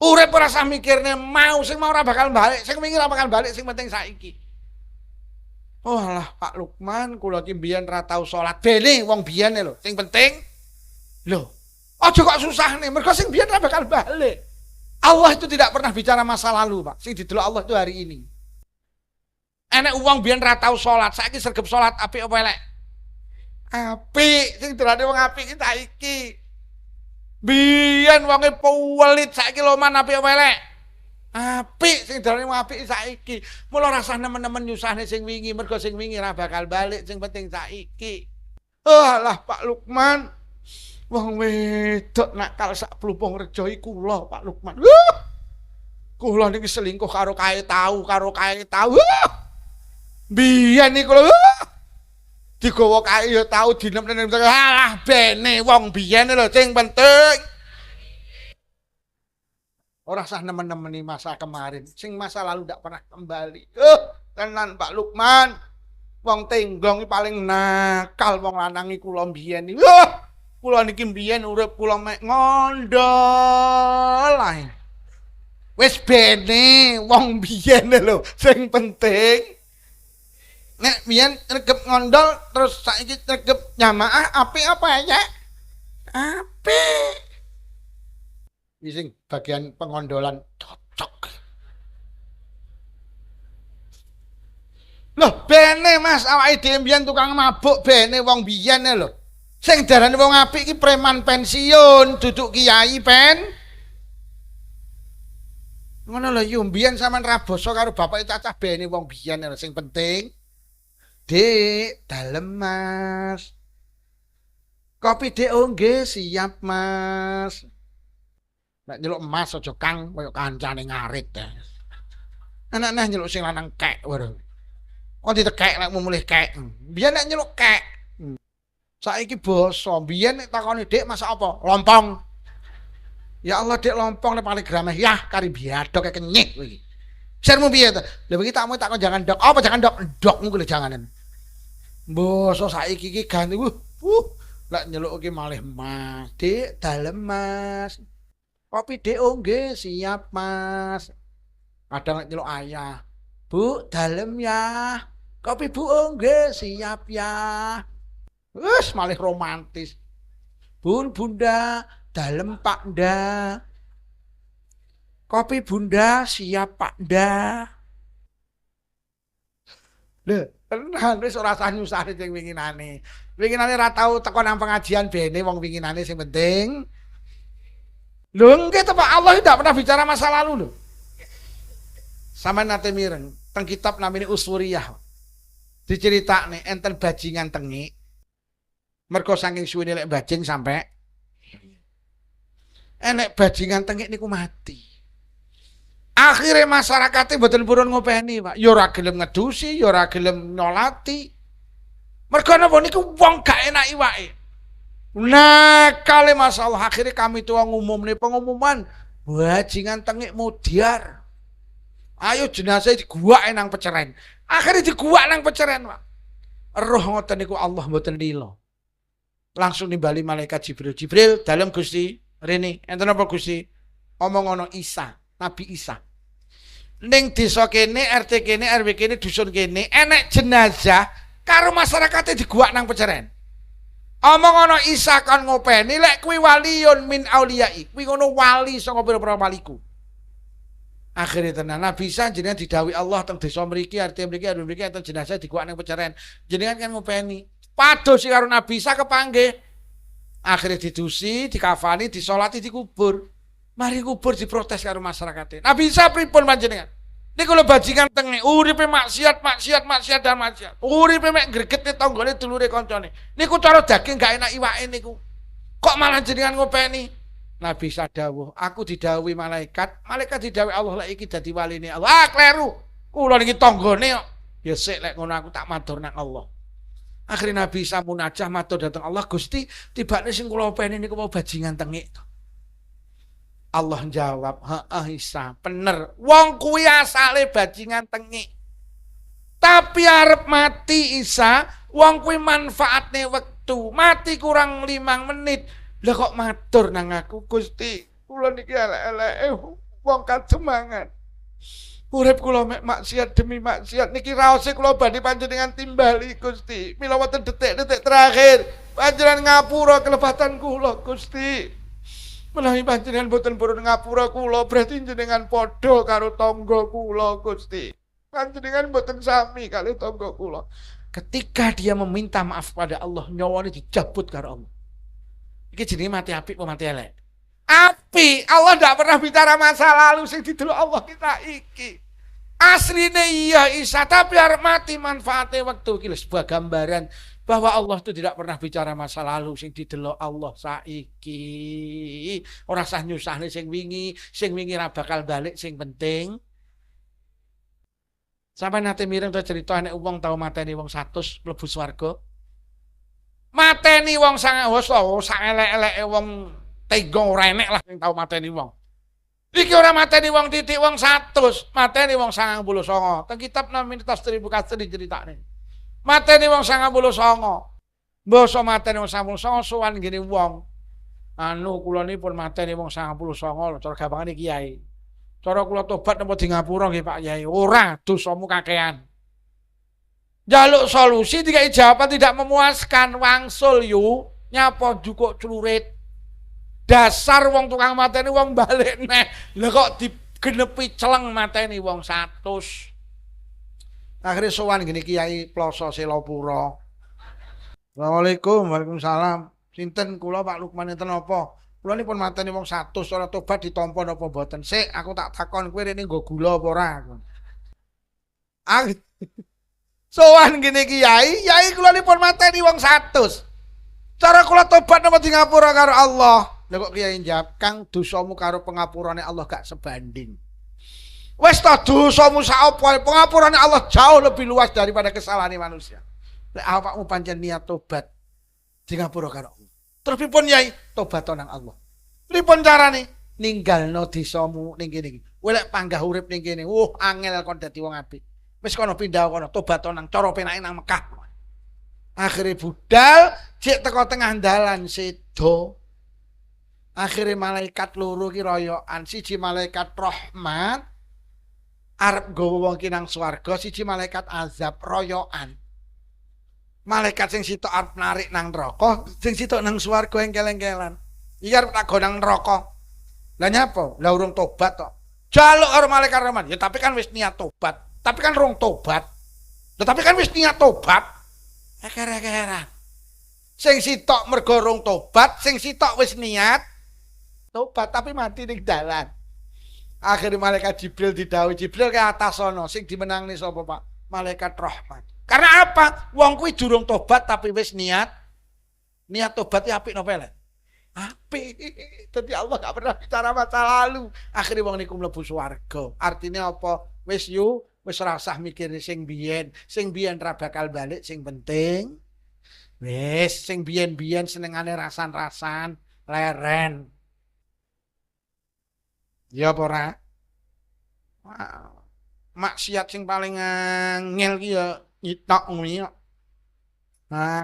S1: Urip ora usah mikirne mau, sing mau ora bakal balik, sing wingi ora bakal balik, sing penting saiki. Oh alah Pak Lukman, kula ki mbiyen ra tau salat. Bene wong biyen lho, sing penting lho. Aja kok susahne, mergo sing biyen ra bakal balik. Allah itu tidak pernah bicara masa lalu, Pak. Sing didelok Allah itu hari ini. Enek wong biyen ra tau salat, saiki sregep salat apik apa elek? Apik, sing dolane wong apik iki saiki. Biyen wonge pewelit, saiki loman apik apa elek? Apik sing dalane apik saiki. Mula rasah nemen-nemen nyusahne sing wingi, mergo sing wingi ora bakal balik, sing penting saiki. Alah Pak Lukman. Wong wedok nakal sak plumpung rejo iku kula Pak Lukman. Kula niki selingkuh karo kae tau. Biyen niku lho. Digawa kae ya tau dinem-nem. Alah bene wong biyen lho sing penting. Ora sah nemen-nemeni masa kemarin, sing masa lalu ndak pernah kembali. Tenan Pak Lukman. Wong tenggong iki paling nakal wong lanang iki kula mbiyen iki. Kula niki mbiyen urip kula mek ngondol ae. Wis bene wong biyen lho, sing penting nek biyen regep ngondol terus saiki regep jamaah apik apa ya? Apik. Sing bagian pengondolan cocok. Loh, bene Mas, awake dhewe mbiyen tukang mabuk bene wong biyen lho. Sing darane wong apik iki preman pensiun, duduk kiai ngono lho yo mbiyen sampean ra basa karo bapak cacah bene wong biyen lho. Sing penting Dik, dalem Mas. Kopi Dik nggih siap Mas. Nek nyeluk emas aja Kang kaya kancane ngarit ya. Anak-anak nyeluk sing lanang kek waduh. Kok ditekek nek mulih kek. Biyen nek nyeluk kek. Saiki basa, biyen nek takoni Dik masak apa? Lompong. Ya Allah Dik lompong nek paling grameh. Yah kari biadok kenyik kowe iki. Sirmu piye to? Lha iki takmu takon jangan dok. Apa jangan dok? Dokmu kuwi janganan. Basa saiki iki ganti lek nyeluk iki malih Mas. Dik dalem Mas. Kopi Dik nggih siap Mas. Kadang nyeluk ayah. Bu, dalem ya. Kopi Bu nggih siap ya. Wes malih romantis. Bun Bunda, dalem Pak Nda. Kopi Bunda siap Pak Nda. Lho, tenan wis ora usah nyusahne sing winginane. Winginane ra tau teko nang pengajian bene wong winginane sing penting. Lho nggih to Pak, Allah tidak pernah bicara masa lalu lho. Sama nate mireng teng kitab namine Usuriyah. Diceritakne enten bajingan tengik. Mergo saking suwene lek bajing sampe enek bajingan tengik niku mati. Akhirnya masyarakatnya mboten purun ngopeni, Pak. Ya ora gelem ngedusi, ya ora gelem nyolati. Mergo napa niku wong gak enak iwake. Nah, kali masalah akhirnya kami tua ngumumne pengumuman bajingan tengik mudiar. Ayo jenazah diguwake nang peceren. Akhirnya diguwak nang peceren, Pak. Roh ngoten niku Allah mboten lila. Langsung nimbali malaikat Jibril dalam Gusti rene. Enten apa Gusti? Omong ana Isa, Nabi Isa. Ning desa kene, RT kene, RW kene, dusun kene enek jenazah karo masyarakate diguwak nang peceren. Omong ana Isa kan ngopeni lek kuwi waliyun min auliyai. Kuwi ngono wali saka pira-pira waliku. Akhirnya tenan Nabi Isa jenengan didhawuhi Allah teng desa mriki RT mriki enten jenazah dikuak ning peceren. Jenengan kan ngopeni. Pados karo Nabi Isa kepanggih. Akhirnya didusi, dikafani, disolati, dikubur. Mari kubur diprotes karo masyarakat. Nabi Isa pripun panjenengan? Niku lho bajingan tenge, uripe maksiat dan maksiat. Uripe mek gregetne tanggane dulure kancane. Niku cara daging gak enak iwake niku. Kok malah jenengan ngopeni? Nabi Isa dawuh, aku didhawuhi malaikat didhawuhi Allah lek iki dadi waline Allah. Ah, kleru. Kula niki tanggane kok. Ya sik lek ngono aku tak matur nang Allah. Akhirnya Nabi Isa munajah matur datang Allah, Gusti, tibane sing kula openi niku mau bajingan tengik. Allah jawab, "Heeh Isa, bener. Wong kuwi asale bajingan tengik. Tapi arep mati Isa, wong kuwi manfaatne wektu. Mati kurang 5 menit. Lah kok matur nang aku, Gusti, kula niki elek-eleke wong kademangan. Urip kula mek maksiat demi maksiat niki raose kula badhe panjenengan timbali Gusti. Mila wonten detik-detik terakhir panjenengan ngapura kelebatan kula Gusti. Menawi panjenengan boten purun ngapura kula berarti jenengan padha karo tangga kula Gusti. Panjenengan boten sami kali tangga kula. Ketika dia meminta maaf pada Allah, nyawane dicabut karo Allah. Iki jenenge mati apik apa mati elek? Api. Allah tidak pernah bicara masa lalu sing didelok Allah kita iki. Asline iya Isa, tapi arep mati manfaatnya waktu. Iki sebuah gambaran bahwa Allah itu tidak pernah bicara masa lalu sing didelok Allah saiki. Ora sah nyusahne sing wingi ra bakal balik sing penting. Sampai nate mireng to cerita nek wong tau mateni wong 100 mlebu swarga. Mateni wong sak elek-eleke wong tega ora enek lah sing tau mateni wong. Iki ora mateni wong titik wong 100, mateni wong 99. Teng kitab Mintas Seribu Kasri diceritakne. Mateni wong 99. Mbasa mateni wong 99 sowan ngene wong. Anu kula nipun mateni wong 99 cara gampangane Kiai. Cara kula tobat napa di ngapura nggih Pak Kyai. Ora, dosamu kakean. Jaluk solusi dikai jawaban tidak memuaskan, wangsul yu nyapa jukuk celurit. Dasar wong tukang mateni wong balik neh. Lah kok digenepi celeng mateni wong 100. Akhirnya sowan gini Kiai Ploso Selopuro. Assalamualaikum, waalaikumsalam. Sinten kula Pak Lukman enten apa? Kula nipun mateni wong 100 ora tobat ditampa napa mboten? Sik, aku tak takon kowe rene nggo gula apa ora? Sowan gini Kiai kula nipun mateni wong 100. Cara kula tobat napa di ngapura karo Allah? Lha kok Kiai njawab, Kang dosamu karo pengapurane Allah gak sebanding. Wis ta dosamu sak apa pengapurane Allah jauh lebih luas daripada kesalahan manusia. Lek awakmu pancen niat tobat di ngapura karo Allah. Terus pripun Yai? Tobat nang Allah. Pripun carane? Ninggalno desamu ning kene iki. Kowe lek panggah urip ning kene, angel kon dadi wong apik. Wis kono pindah kono tobat nang cara penake nang Mekah. Akhire budal cek teko tengah dalan sedo. Akhirnya malaikat loro ki royokan, siji malaikat rahmat arep nggawa wong ki nang swarga, siji malaikat azab royokan. Malaikat sing sitok arep narik nang neraka, sing sitok nang swarga engkel-engkelan. Iki arep tak go nang neraka. Lah nyapa? Lah urung tobat to. Jaluk karo malaikat rahmat. Ya tapi kan wis niat tobat. Tapi kan urung tobat. Lah tapi kan wis niat tobat. Eker-ekeran. Sing sitok mergo urung tobat, sing sitok wis niat tobat tapi mati ning dalan. Akhirnya malaikat Jibril didhawuhi, Jibril ke atas sono, sing dimenangni sapa Pak? Malaikat rahmat. Karena apa? Wong kuwi durung tobat tapi wis niat tobat ya apik napa elek? Apik. Dadi Allah gak pernah bicara masa lalu. Akhirnya wong niku mlebu swarga. Artinya apa? Wis ora usah mikir sing biyen ra bakal balik, sing penting wis sing biyen senengane rasan-rasan leren. Ya apa ora? Maksiat sing paling angel ki ya nyitok ngono ya.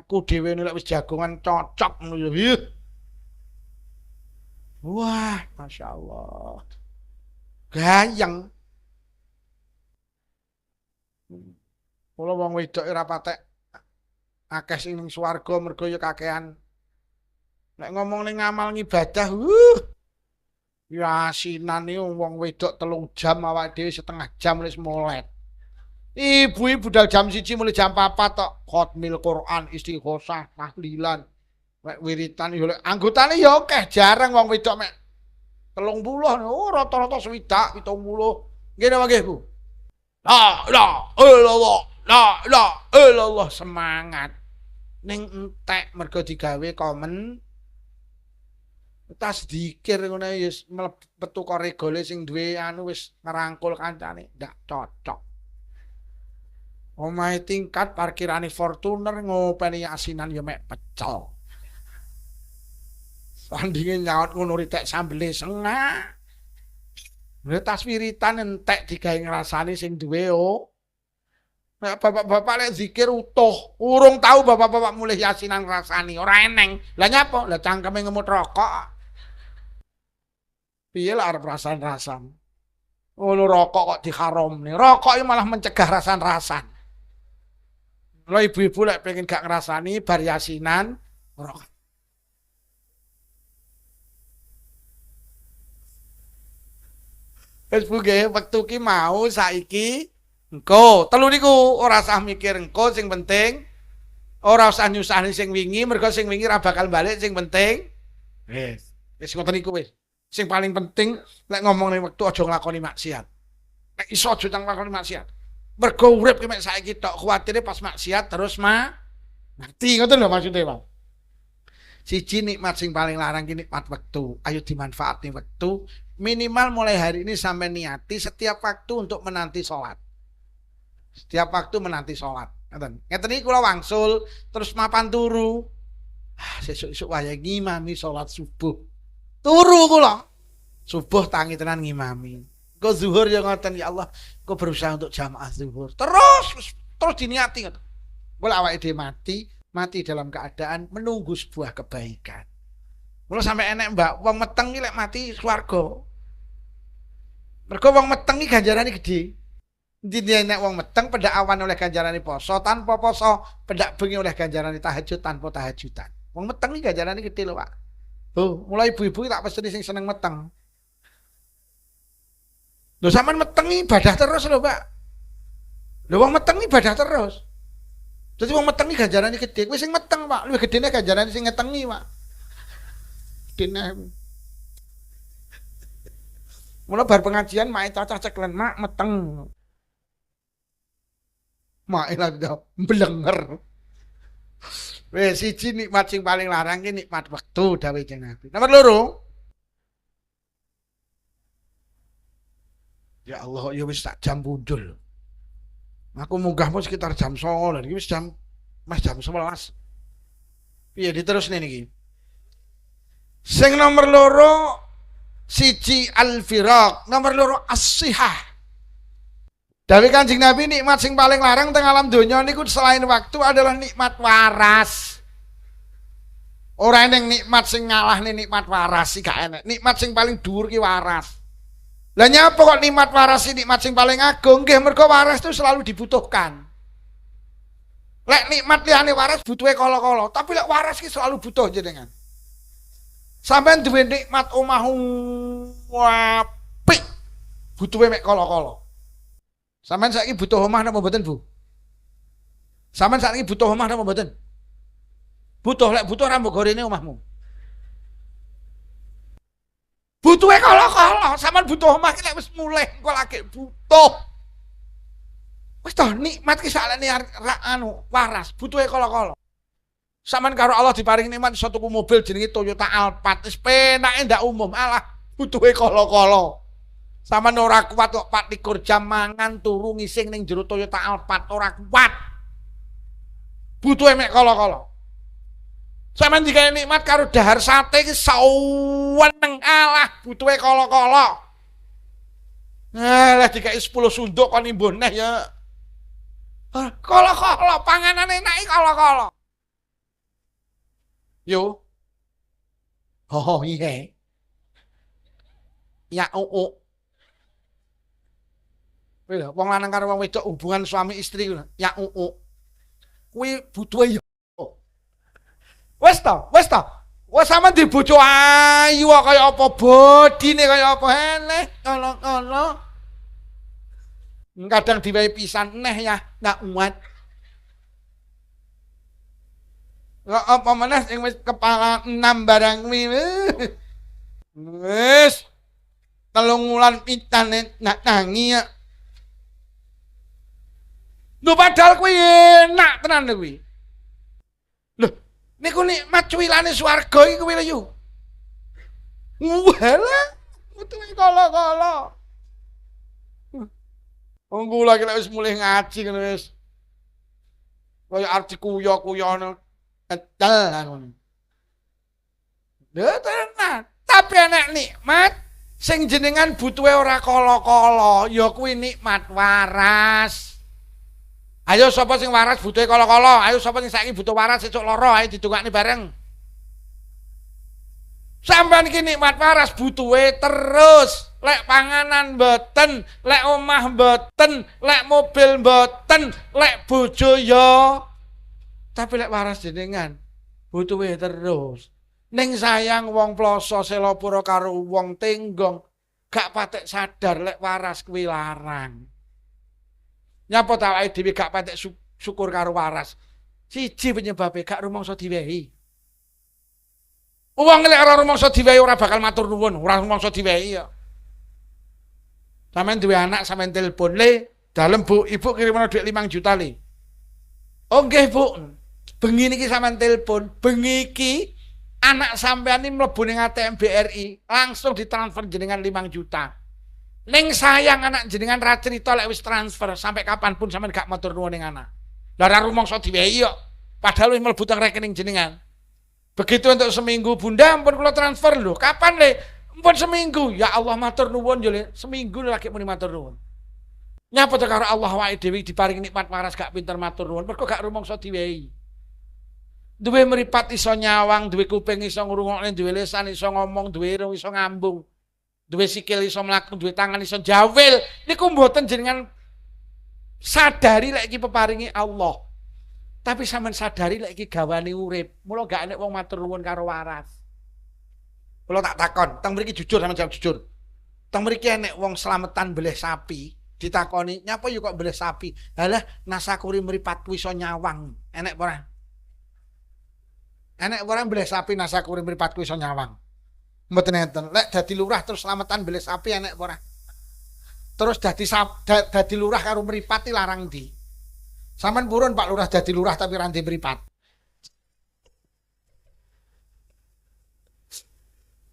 S1: Aku dhewe nek wis jagongan cocok ngono ya. Wah, Masya Allah. Gayeng. Kula wong wedok ora patek akeh sing ning swarga mergo ya kakean. Nek ngomong ning ngamal ngibadah, Yasinan iki wong wedok 3 jam awake dhewe setengah jam wis molet. Ibu budal jam 1 mulai jam 4 tok khatmil Quran, istighosah, tahlilan, mek wiritan yo anggotane yo akeh, jarang wong wedok mek 30 rata-rata 60, 70. Ngene wae, Bu. La ilaha illallah, la ilaha illallah, semangat. Ning entek mergo digawe komen tas dikir ngono wis metu kok regole sing duwe anu wis ngerangkul kancane, ndak cocok. Omahe tingkat parkirane Fortuner ngopeni asinan ya mek pecel. Sandinge nyaut ngono ritek sambele sengah. Lha tas wiritan entek digawe ngrasani sing duwe o. Nek bapak-bapak lek zikir utuh, urung tahu bapak-bapak mulih yasinan ngrasani, ora eneng. Lah nyapa? Lah cangkeme ngemut rokok. Piye lah arep rasan-rasan. Ngono rokok kok diharamne. Rokok iki malah mencegah rasan-rasan. Lha ibu-ibu lek pengen gak ngrasani bar yasinan rokok. Wis buge wektu ki mau saiki engko telu niku ora usah mikir engko sing penting ora usah nyusahni sing wingi mergo sing wingi ora bakal balik sing penting wis ngoten niku wis. Sing paling penting lek ngomong ning wektu aja nglakoni maksiat. Nek iso aja nglakoni maksiat. Mergo urip ki mek saiki tok kuwatire pas maksiat terus mati ngoten lho maksude, Pak. Siji nikmat sing paling larang ki nikmat wektu. Ayo dimanfaatni wektu. Minimal mulai hari ini sampai niati setiap waktu untuk menanti sholat. Setiap waktu menanti sholat. Ngeten iki kula wangsul terus mapan turu. Sesuk-esuk wayah ngimami sholat subuh. Turu kula. Subuh tangi tenan ngimami. Engko zuhur ya ngoten ya Allah, engko berusaha untuk jamaah zuhur. Terus diniati ngoten. Mula awake dhewe mati dalam keadaan menunggu sebuah kebaikan. Mula sampai enek mbak, wong meteng iki lek mati swarga. Mergo wong meteng iki ganjarane gedhe. Endi enek wong meteng pedak awan oleh ganjarane poso, tanpa poso pedak bengi oleh ganjarane tahajud tanpa tahajudan. Wong meteng iki ganjarane gedhe lho, Pak. Oh, mulai ibu-ibu tak peseni sing seneng meteng. Lho sampean meteng ibadah terus lho, Pak. Lho wong meteng ibadah terus. Jadi wong meteng iki ganjarane gedhe. Kowe sing meteng, Pak, luwih gedene ganjarane sing ngetengi, Pak. Gedene. Mula bar pengajian mak cacah ceklen mak meteng. Mak ilang mblenger. Wis siji nikmat sing paling larang ki nikmat wektu dawuh Kanjeng Nabi. Nomor 2. Ya Allah, ya wis tak jam pundul. Aku munggahmu sekitar jam 09.00 iki wis jam 11. Piye diterusne niki? Sing nomor 2 siji al-firaq, nomor 2 as-sihah. Dari Kanjeng Nabi nikmat sing paling larang teng alam donya niku selain waktu adalah nikmat waras. Ora eneng nikmat sing ngalahne nikmat waras iki gak enek. Nikmat sing paling dhuwur ki waras. Lah nyapa kok nikmat waras iki nikmat sing paling agung? Nggih mergo waras itu selalu dibutuhkan. Lek nikmat liyane waras butuhe kala-kala, tapi lek waras ki selalu butuh jenengan. Sampeyan duwe nikmat omahmu apik, butuhe mek kala-kala. Sampeyan saiki butuh omah napa mboten, Bu? Sampeyan saiki butuh omah napa mboten? Butuh, lek butuh ra mbok gorene omahmu. Butuhe kala-kala, sampeyan butuh omah ki lek wis mulih engko lagi butuh. Wis toh nikmat ki salene anu waras, butuhe kala-kala. Sampeyan karo Allah diparingi nikmat iso tuku mobil jenenge Toyota Alphard, wis penake ndak umum. Alah, butuhe kala-kala. Sampeyan ora kuat kok 24 jam mangan turu ngising ning jero Toyota Alphard, ora kuat. Butuhe mek kala-kala. Sampeyan digawe nikmat karo dahar sate iki saweneng, alah butuhe kala-kala. Lah dikai 10 sunduk kon imbuh neh ya. Kala-kala panganane enak iki kala-kala. Yo. Oh iya. Ya wong lanang karo wong wedok hubungan suami istri ya kuwi butuhe ya. Wes to. Wah sama di bojo ayu kaya apa bodine kaya apa eleh kala-kala. Kadang diwehi pisan neh ya enggak muat. Kok apa meneh sing wis kepala 6 barang kuwi. Wis 3 wulan pitane nak tangi ya. Lho padahal kuwi enak tenan lho kuwi. Lho niku nikmat cuwilane swarga iki kuwi lho yu. Walah, metu kala-kala. Wong kula iki lek wis mulih ngaji ngono wis. Kaya arep dikuyo-kuyono. Etel ngono. Lho tenan. Tapi enek nikmat sing jenengan butuhe ora kala-kala, ya kuwi nikmat waras. Ayo sapa sing waras butuhe kala-kala? Ayo sapa sing saiki butuh waras sesuk lara, ayo didongakne bareng. Sampeyan iki nikmat waras butuhe terus. Lek panganan mboten, lek omah mboten, lek mobil mboten, lek bojo ya. Tapi lek waras jenengan butuhe terus. Ning sayang wong ploso selapura karo wong tenggong gak patek sadar lek waras kuwi larang. Nyapa ta awake dhewe gak patek syukur karo waras. Siji penyebabe gak rumangsa diwehi. Wong lek ora rumangsa diwehi ora bakal matur nuwun, ora rumangsa diwehi ya. Sampeyan duwe anak sampeyan telepon, "Le, dalem Bu, Ibu kirimana dhuwit 5 juta le." "Oh nggih, Bu." Bengi niki sampeyan telepon, bengi iki anak sampeyan iki mlebu ning ATM BRI, langsung ditransfer jenengan 5 juta. Ning sayang anak jenengan ra crita lek wis transfer sampai kapanpun sampeyan gak matur nuwun ning anak. Lah ora rumangsa diwehi kok. Padahal wis mlebu teng rekening jenengan. Begitu untuk seminggu, Bunda ampun kula transfer lho. Kapan le? Ampun seminggu. Ya Allah matur nuwun yo le. Seminggu lagi muni matur nuwun. Nyapa to karo Allah wae dhewe diparingi nikmat waras gak pinter matur nuwun, mergo gak rumangsa diwehi. Duwe mripat iso nyawang, duwe kuping iso ngrungokne, duwe lisan iso ngomong, duwe irung iso ngambung. Duwe sikil iso mlaku, duwe tangan iso jawil. Niku mboten jenengan sadari lek iki peparingi Allah. Tapi sampean sadari lek iki gawane urip. Mula gak enek wong matur nuwun karo waras. Kula tak takon, teng mriki jujur sampean jawab jujur. Teng mriki enek wong slametan beleh sapi, ditakoni, "Nyapa yo kok beleh sapi?" Halah, nasakuri mripat kuwi iso nyawang. Enek apa ora? Enek orang beleh sapi nasakuri mripat kuwi iso nyawang. Mboten enten. Lek dadi lurah terus slametan beleh sapi enek apa ora? Terus dadi lurah karo mripat larang ndi? Sampeyan purun Pak Lurah dadi lurah tapi ra ndek mripat.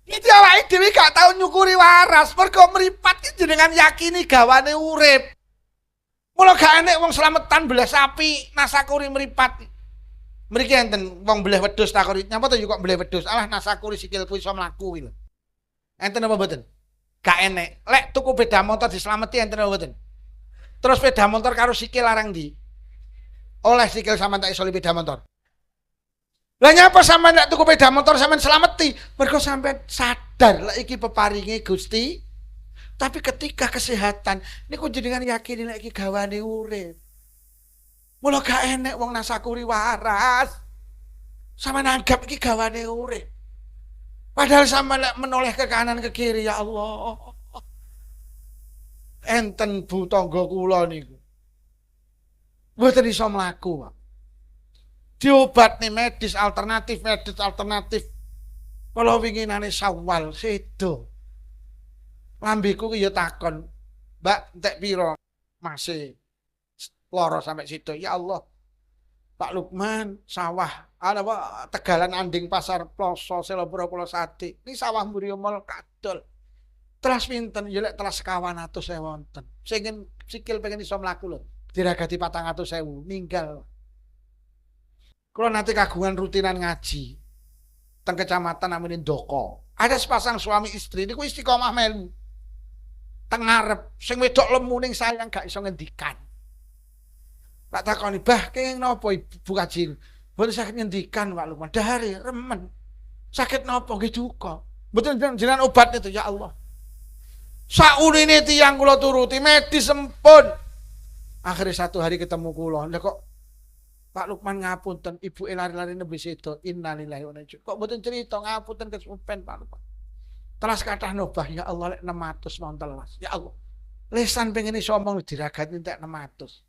S1: Iki awake dhewe gak tau nyukuri waras, mergo mripat iki jenengan yakini gawane urip. Mula gak enek wong slametan beleh sapi nasakuri mripat. Mriki enten wong beleh wedhus takoni, "Nyapa to yo kok beleh wedhus?" Alah nasakuri sikilku iso mlaku kuwi lho. Enten apa mboten? Gak enek. Lek tuku sepeda motor dislameti enten apa mboten? Terus sepeda motor karo sikil larang ndi? Oleh sikil sampean tak iso sepeda motor. Lah nyapa sampean nek tuku sepeda motor sampean selameti? Mergo sampean sadar lek iki peparinge Gusti. Tapi ketika kesehatan niku jenengan yakin lek iki gawane urip. Mula gak enek wong nasakuri waras. Sampeyan anggap iki gawane urip. Padahal sampeyan lek menoleh ke kanan ke kiri ya Allah. Enten bu tangga kula niku. Mboten iso mlaku, Pak. Diobatne medis alternatif. Kala winginane Syawal sedo. Lambeku ki ya takon, "Mbak, entek pira masih lara sampai situ?" "Ya Allah, Pak Lukman, sawah apa Tegalan Anding Pasar Ploso Selopuro Pulau Sati. Ini sawah mburi mall kadol. Telas pinten ya lek telas 1.000.000 wonten. Sing sikil pengen iso mlaku lho. Diragati 400.000 ninggal. Kula nanti kagungan rutinan ngaji teng kecamatan namanya Ndoko. Ada sepasang suami istri niku istiqomah melu. Teng ngarep sing wedok lemu ning sayang gak iso ngendikan. Tak takoni, "Bah, kenging napa Ibu Kaji?" "Mboten saged ngendikan, Pak Lukman. Dahare remen." "Sakit napa?" "Nggih duka." "Mboten jenengan obat itu ya Allah." Saunine tiyang kula turuti medis sempun. Akhirnya satu hari ketemu kula. Lah kok Pak Lukman ngapunten, ibu lari-lari nembe sedo. Innalillahi wa inna ilaihi raji'un. Kok mboten cerita ngapunten kesupen Pak Lukman. Telas kathah nobah ya Allah lek 600 mawon telas. Ya Allah. Lesan pengen iso omong diragati entek 600.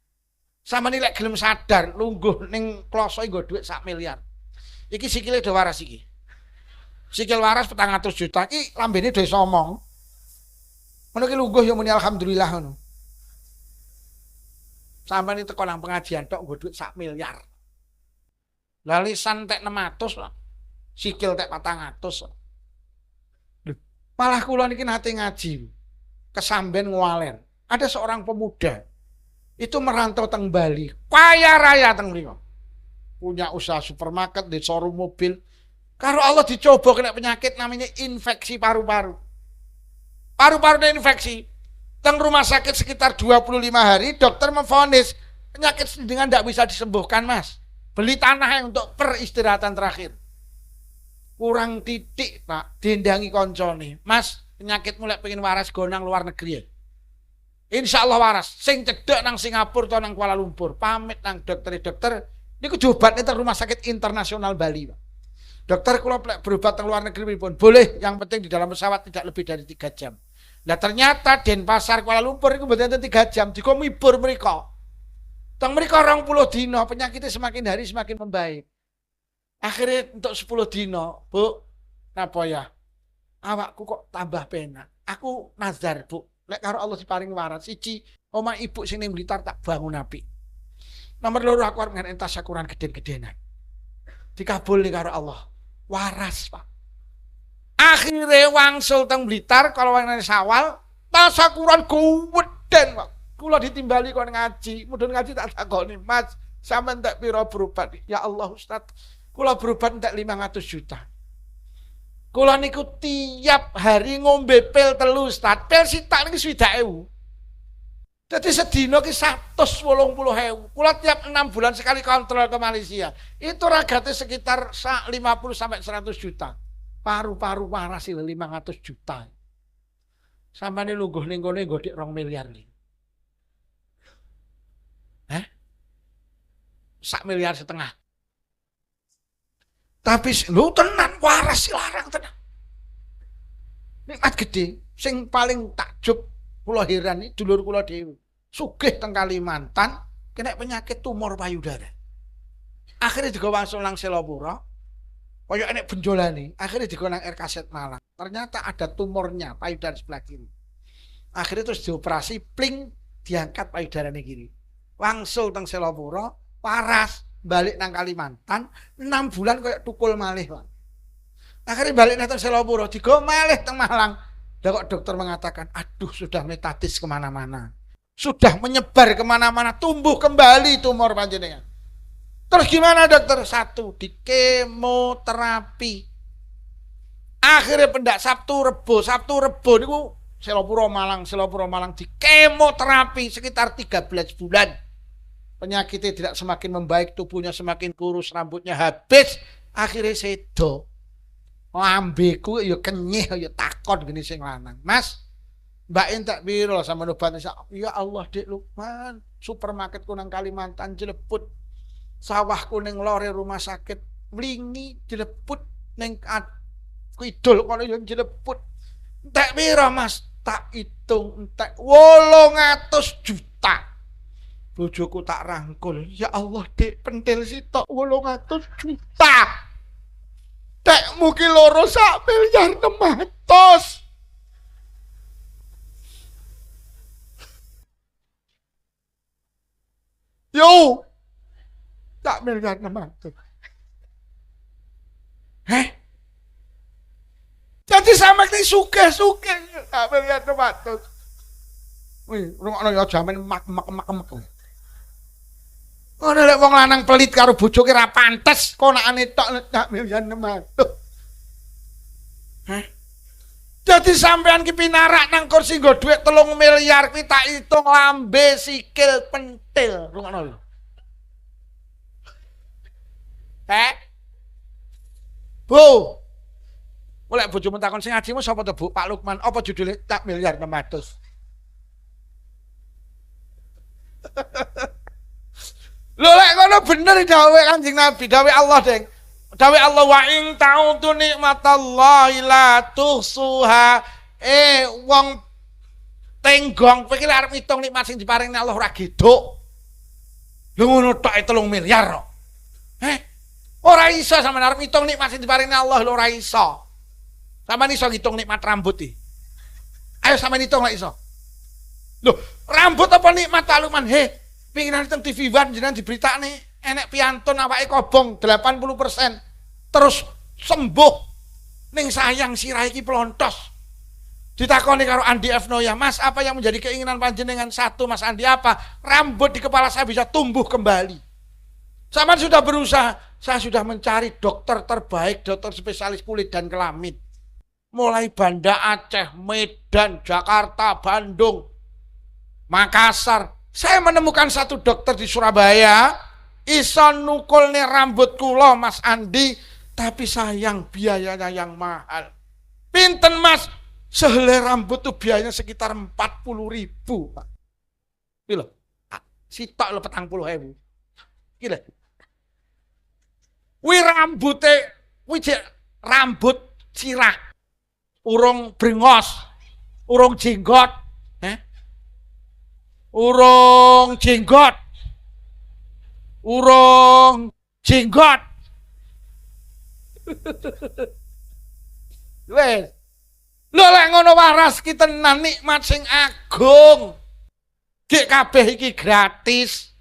S1: Sama nih lek gelem sadar lungguh ning kloso nggo dhuwit 1 miliar. Iki sikile do waras iki. Sikil waras 400 juta iki lambene do iso omong. Ngono ki lungguh ya muni alhamdulillah ngono. Sampai ini teko nang pengajian tok nggo dhuwit 1 miliar. Lah lisan tek 600 sikil tek 400. Malah kula niki nate ngaji. Kesamben ngwalen. Ada seorang pemuda itu merantau teng Bali, kaya raya teng mriku. Punya usaha supermarket, di showroom mobil. Karo Allah dicoba kena penyakit namanya infeksi paru-paru. Paru-parunya infeksi. Teng rumah sakit sekitar 25 hari, dokter memvonis penyakit dengan tidak bisa disembuhkan, Mas. Beli tanah untuk peristirahatan terakhir. Kurang titik, Pak, diendangi koncone. Mas, penyakit mulai pengen waras gonang luar negeri ya. Insya Allah waras. Sing cedek nang Singapura atau nang Kuala Lumpur. Pamit nang dokter. Ini kejobatnya teng rumah sakit internasional Bali, Pak. Dokter kalau berobat ke luar negeri pun boleh. Yang penting di dalam pesawat tidak lebih dari 3 jam. Nah ternyata Denpasar Kuala Lumpur itu betul 3 jam. Jika mibur mereka. Teng mereka 20 dino. Penyakitnya semakin hari semakin membaik. Akhirnya untuk 10 dino. Bu, apa ya? Awakku kok tambah penak. Aku nazar, Bu. Lek karo Allah diparing waras. Siji, omah ibu sing ning Blitar tak bangun apik. Nomor 2 aku arep ngene tasyakuran geden-gedenan. Dikabul nih karo Allah. Waras, Pak. Akhirnya wangsul teng Blitar kalau wong Sawal, tasyakuran geden, Pak. Kula ditimbali kon ngaji, mudhun ngaji tak takoni, Mas, sampean tak pira berobat? Ya Allah, Ustaz. Kula berobat entek 500 juta. Kula niku tiap hari ngombe pil 3, Ustaz. Pil sitak niki 20.000. Jadi sedina ki 180.000. Kula tiap 6 bulan sekali kontrol ke Malaysia. Itu ragate sekitar 50 sampai 100 juta. Paru-paru waras 500 juta. Sampane lungguh ning kene nggodik 2 miliar nih. 1,5 miliar. Tapi lu tenan waras larang tenan. Nikmat gede. Sing paling takjub kula heran iki dulur kula dhewe. Sugih teng Kalimantan kena penyakit tumor payudara. Akhirnya digawa langsung nang Selopura. Kaya enek benjolane. Akhirnya digawa nang RKZ Malang. Ternyata ada tumornya payudara sebelah kiri. Akhirnya terus dioperasi pling diangkat payudarane kiri. Wangsul teng Selopura, waras. Balik nang Kalimantan 6 bulan kayak tukul malih, Pak. Akhirnya balik nang Selopura digo malih teng Malang. Lah kok dokter mengatakan, aduh sudah metatis kemana-mana, sudah menyebar kemana-mana, tumbuh kembali tumor panjenengan. Terus gimana dokter? 1 di kemoterapi. Akhirnya pendak Sabtu Rebo niku Selopura Malang di kemoterapi sekitar 13 bulan. Penyakitnya tidak semakin membaik, tubuhnya semakin kurus, rambutnya habis. Akhirnya sedo. Lambeku ya kenyih ya takon gini sing lanang. Mas, Mbak entek piro sama obat? Ya Allah, Dik Lukman, supermarketku nang Kalimantan jeleput. Sawahku ning lore rumah sakit mlingi jeleput ning kidul kono yo jeleput. Entek piro, Mas? Tak hitung entek 800 juta. Bojoku tak rangkul. Ya Allah, Dik, pentil sitok 800 juta. Tek mugi loro 1,6 miliar. Yo. 1,6 miliar. Jadi sama iki suke-suke 1,6 miliar. Wih, rungokno ya jaman mak. Ono lek wong lanang pelit karo bojoke ra pantes konakane tok 1,6 miliar. Jadi sampean ki pinarak nang kursi nggo dhuwit 3 miliar kuwi tak hitung lambe sikil pentil. Rungokno lho. Bu. Oleh bojomu takon sing ngajimu sapa to, Bu? Pak Lukman. Apa judule? 1,6 miliar. Lho lek ngono bener dawuh Kanjeng Nabi, dawuh Allah, Deng. Dawuh Allah wa ing ta'udu nikmatallahi la tuhsuha. Wong tenggong kowe iki arep ngitung nikmat sing diparingi Allah ora gedhok. Lho ngono tok 3 miliar kok. Ora iso sampean arep ngitung nikmat sing diparingi Allah lho ora iso. Sampeyan iso ngitung nikmat rambut iki. Ayo sampeyan hitung lek iso. Lho, rambut apa nikmat taluman? Pinginan teng TV One jenengan diberitakne enek piantun awake kobong 80% terus sembuh. Ning sayang sirah iki pelontos. Ditakoni karo Andi F. Noya, Mas, apa yang menjadi keinginan panjenengan? Satu, Mas Andi, apa? Rambut di kepala saya bisa tumbuh kembali. Sama sudah berusaha, saya sudah mencari dokter terbaik, dokter spesialis kulit dan kelamin. Mulai Banda Aceh, Medan, Jakarta, Bandung, Makassar. Saya menemukan satu dokter di Surabaya, iso nukulne rambut kula Mas Andi, tapi sayang biayanya yang mahal. Pinten Mas? Sehelai rambut tuh biayanya sekitar 40.000. Pilo? Sitok lo 40.000. Gila. Rambut sirah. Urung brengos. Urung jenggot. Urung jenggot. Urung jenggot. Wes. Lho lek ngono waras ki tenan nikmat sing agung. Gek kabeh iki gratis.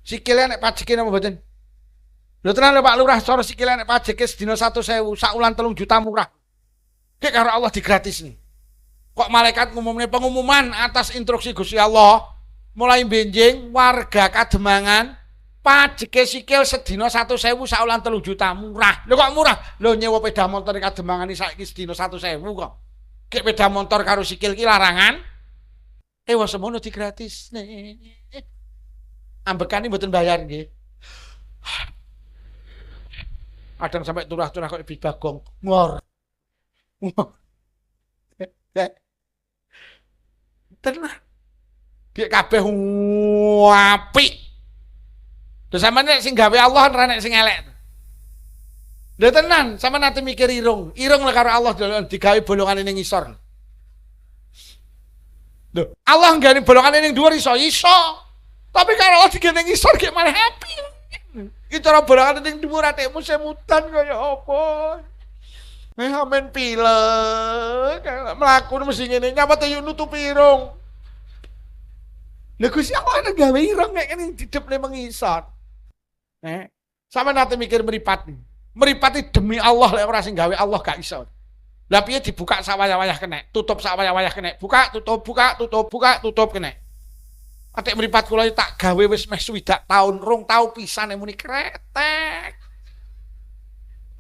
S1: Sikile nek pajeke napa mboten? Lho tenan lho Pak Lurah, cara sikile nek pajeke sedina 100.000, sakulan 3 juta murah. Gek karo Allah digratis nih. Kok malaikat ngumumne pengumuman atas instruksi Gusti Allah, mulai benjing warga Kademangan pajeke sikil sedina 100.000 saulan 3 juta murah. Lho kok murah? Lho nyewa sepeda motor di Kademangan saiki sedina 100.000 kok. Gek sepeda motor karo sikil ki larangan. Wis semono digratis. Ambekane mboten bayar nggih. Kadang sampai turah-turah kok lebih bagong. Ngor. Tenan. Gek kabeh apik. Lho sampeyan nek sing gawe Allah ora nek sing elek. Lho tenan, sampeyan nate mikir irung. Irung lho karo Allah digawe bolongane ning ngisor. Lho, Allah nggawe bolongane ning dhuwur iso. Tapi karo Allah digawe ning ngisor gek malah happy. Iki cara bolongane ning dhuwur atekmu semutan kaya apa? Amen pilek. Mlaku mesti ngene, nyapa to nutupi irung. Lha Gusti Allah nek gawe irung nek kene didepne mengisor. Sama nanti mikir meripat nih. Meripat demi Allah lek ora sing gawe Allah gak iso. Lah piye dibuka sawayah-wayah kena, tutup sawayah-wayah kena, buka, tutup kena. Atik meripat kula tak gawe wis meh 2 tahun, 2 tahun pisan muni kretek.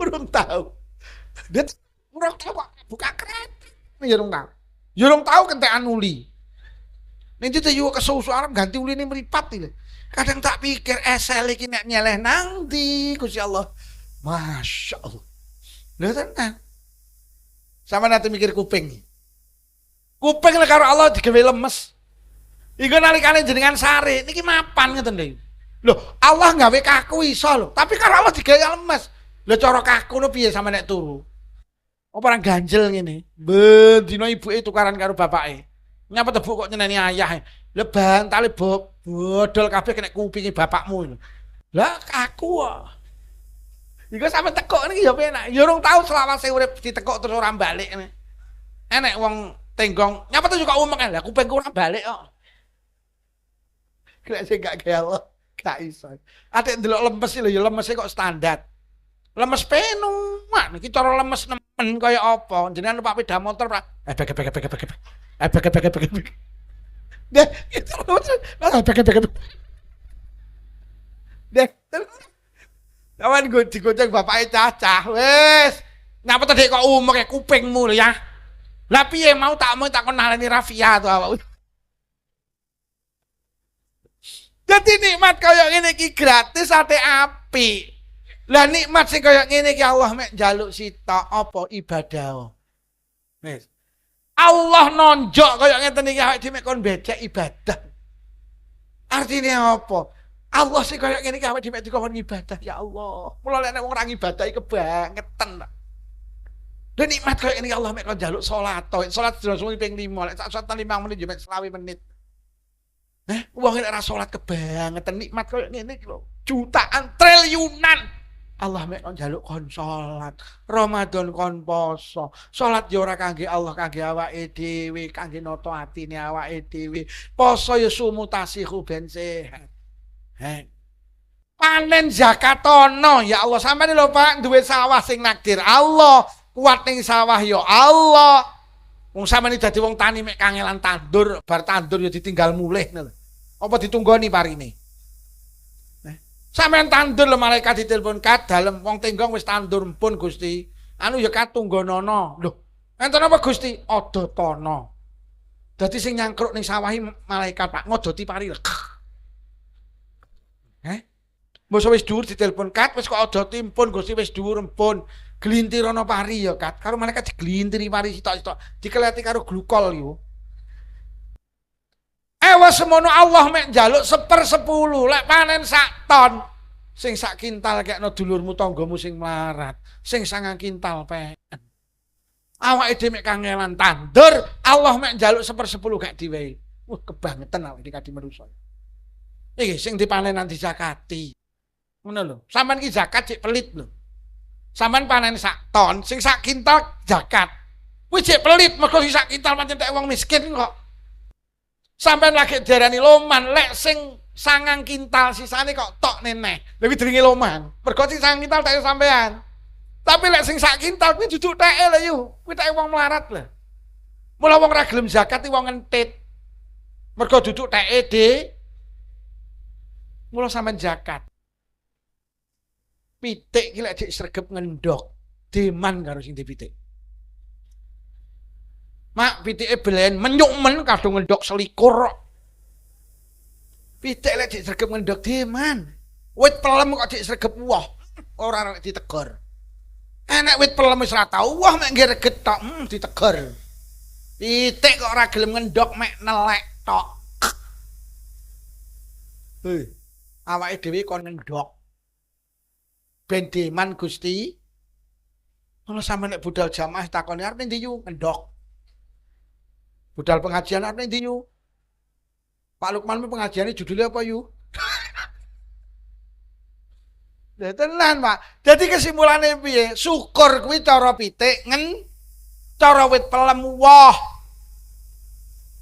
S1: Urung tahu. Dia urung tahu kok buka kretek. Ya urung tahu. Ya urung tahu kentekan uli. Ning dite yo kesusu arep ganti uline meripat iki. Kadang tak pikir esel iki nek nyeleh nang ndi Gusti Allah. Masya Allah. Lha tenan. Sama nanti mikir kuping. Kuping lek karo Allah digawe lemes. Iku nalikane jenengan sare niki mapan ngeten lho. Lho, Allah gawe kaku iso lho, tapi karo Allah digawe lemes. Lho cara kaku lho piye sama nek turu? Apa orang ganjel ngene. Ben dina ibuke tukaran karo bapake. Nyapa tebuk kok nyeneni ayah. Lha bantale bodol kabeh kena kupinge bapakmu. Lah aku kok. Iku sampe tekok niki ya penak. Ya urung tau selawase urip ditekok terus ora balik. Enek wong tenggong, nyapa tuh juga umeng lah kupingku ora balik kok. Kira sing gak gawe Allah, gak iso. Atik ndelok lemes lho ya lemese kok standar. Lemes penu. Mak niki cara lemes nemen kaya apa? Jenengan numpak sepeda motor, Pak. Bek. Deh, itu bek. Deh. Kawan gue digoceng bapaknya cacah, wes. Ngapa tadi kok umur kayak kupingmu lho ya? Lah piye mau tak kenalani Rafia tuh apa? Jadi nikmat kaya ngene iki gratis ate apik. Lah nikmat sing kaya ngene iki Allah mek njaluk sitok apa ibadah. Wes. Allah nonjok kaya ngeten iki awake dhewe kon becek ibadah. Artinya apa? Allah sih kayak ngene iki awake dhewe dikon ibadah ya Allah. Mula lek nek wong ora ibadah iki kebangetan. Dan nikmat kayak ini Allah mek kon njaluk salat to. Salat sedina ping 5, lek sak salat 5 menit yo mek 20 menit. Wong nek ora salat kebangetan nikmat kayak ngene iki lho. Jutaan triliunan. Allah mek kon njaluk kon salat. Ramadan kon poso. Salat yo ora kangge Allah, kangge awake dhewe, kangge nata atine awake dhewe. Poso yo sumutasihu ben sehat. Panen zakat ono ya Allah sampeyan lho Pak duwe sawah sing nakdir Allah. Kuat ning sawah ya Allah. Wong sampeyan dadi wong tani mek kangelan tandur, bar tandur ya ditinggal mulih lho. Apa ditunggoni parine? Sampeyan tandur lho malaikat ditelepon kat dalem wong tenggong wis tandur mpun Gusti. Anu ya katunggonono. Lho, enten apa Gusti? Adotana. Dadi sing nyangkruk ning sawahi malaikat Pak ngodoti pari. Mosok wis dhuwur ditelepon kat wis kok adoti mpun Gusti wis dhuwur mpun. Glintirana pari ya kat karo malaikat diglintiri pari sitok-sitok dikeleti karo glukol yo. Wes semono Allah mek njaluk 1/10 lek panen sak ton sing sak kintal kekno dulurmu tanggamu sing melarat sing 9 kintal peken. Awake dhewe mek kangelan tandur Allah mek njaluk 1/10 gak diwehi. Wah kebangetan awake iki kadi manusa. Iki sing dipanen nanti zakati. Ngono lho. Sampeyan ki zakat cek pelit lho. Sampeyan panen sak ton, sing sak kintal zakat. Kuwi cek pelit mergo sing sak kintal pancen tek wong miskin kok. Sampeyan lagi diarani loman, lek sing 9 kintal sisane kok tok neneh. Lha kuwi jenenge loman. Mergo sing 9 kintal tek sampeyan. Tapi lek sing sak kintal kuwi duduk teke lho yo. Kuwi tek wong melarat lho. Mula wong ra gelem zakat iki wong entit. Mergo duduk teke de. Mula sampeyan zakat. Pitik ki lek dik sregep ngendhok, deman karo sing dipitik. Mak pitike belen menyuk-men kadung ngendhok selikur. Pitik lek dik sregep ngendhok deman. Wit pelem kok dik sregep woh, ora arek ditegur. Enek wit pelem wis ora tau woh mek nggih reget tok, ditegur. Pitik kok ora gelem ngendhok mek nelek tok. Awake dhewe kon ngendhok. Ben deman Gusti. Kalau sampe nek budal jamaah takoni arep ndi yu ngendhok. Budal pengajian arep ndi yu? Pak Lukman pengajiane judulnya apa yu? Ya tenan, Pak. Jadi kesimpulannya piye? Syukur kuwi cara pitik cara wit pelem woh.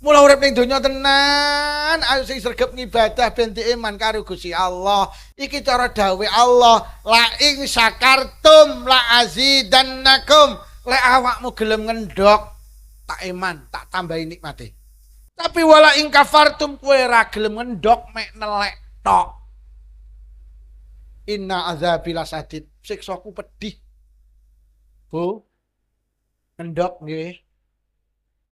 S1: Mula urip ning donya tenan, ayo sing sregep ngibadah ben iman karo Gusti Allah. Iki cara dawuh Allah, la ing syakartum la azidannakum. Lek awakmu gelem ngendhok, tak iman, tak tambahi nikmate. Tapi wala ing kafartum kowe ra gelem ngendhok mek nelek tok. Inna azabi lasadid, siksaku pedih. Bu, ngendhok nggih.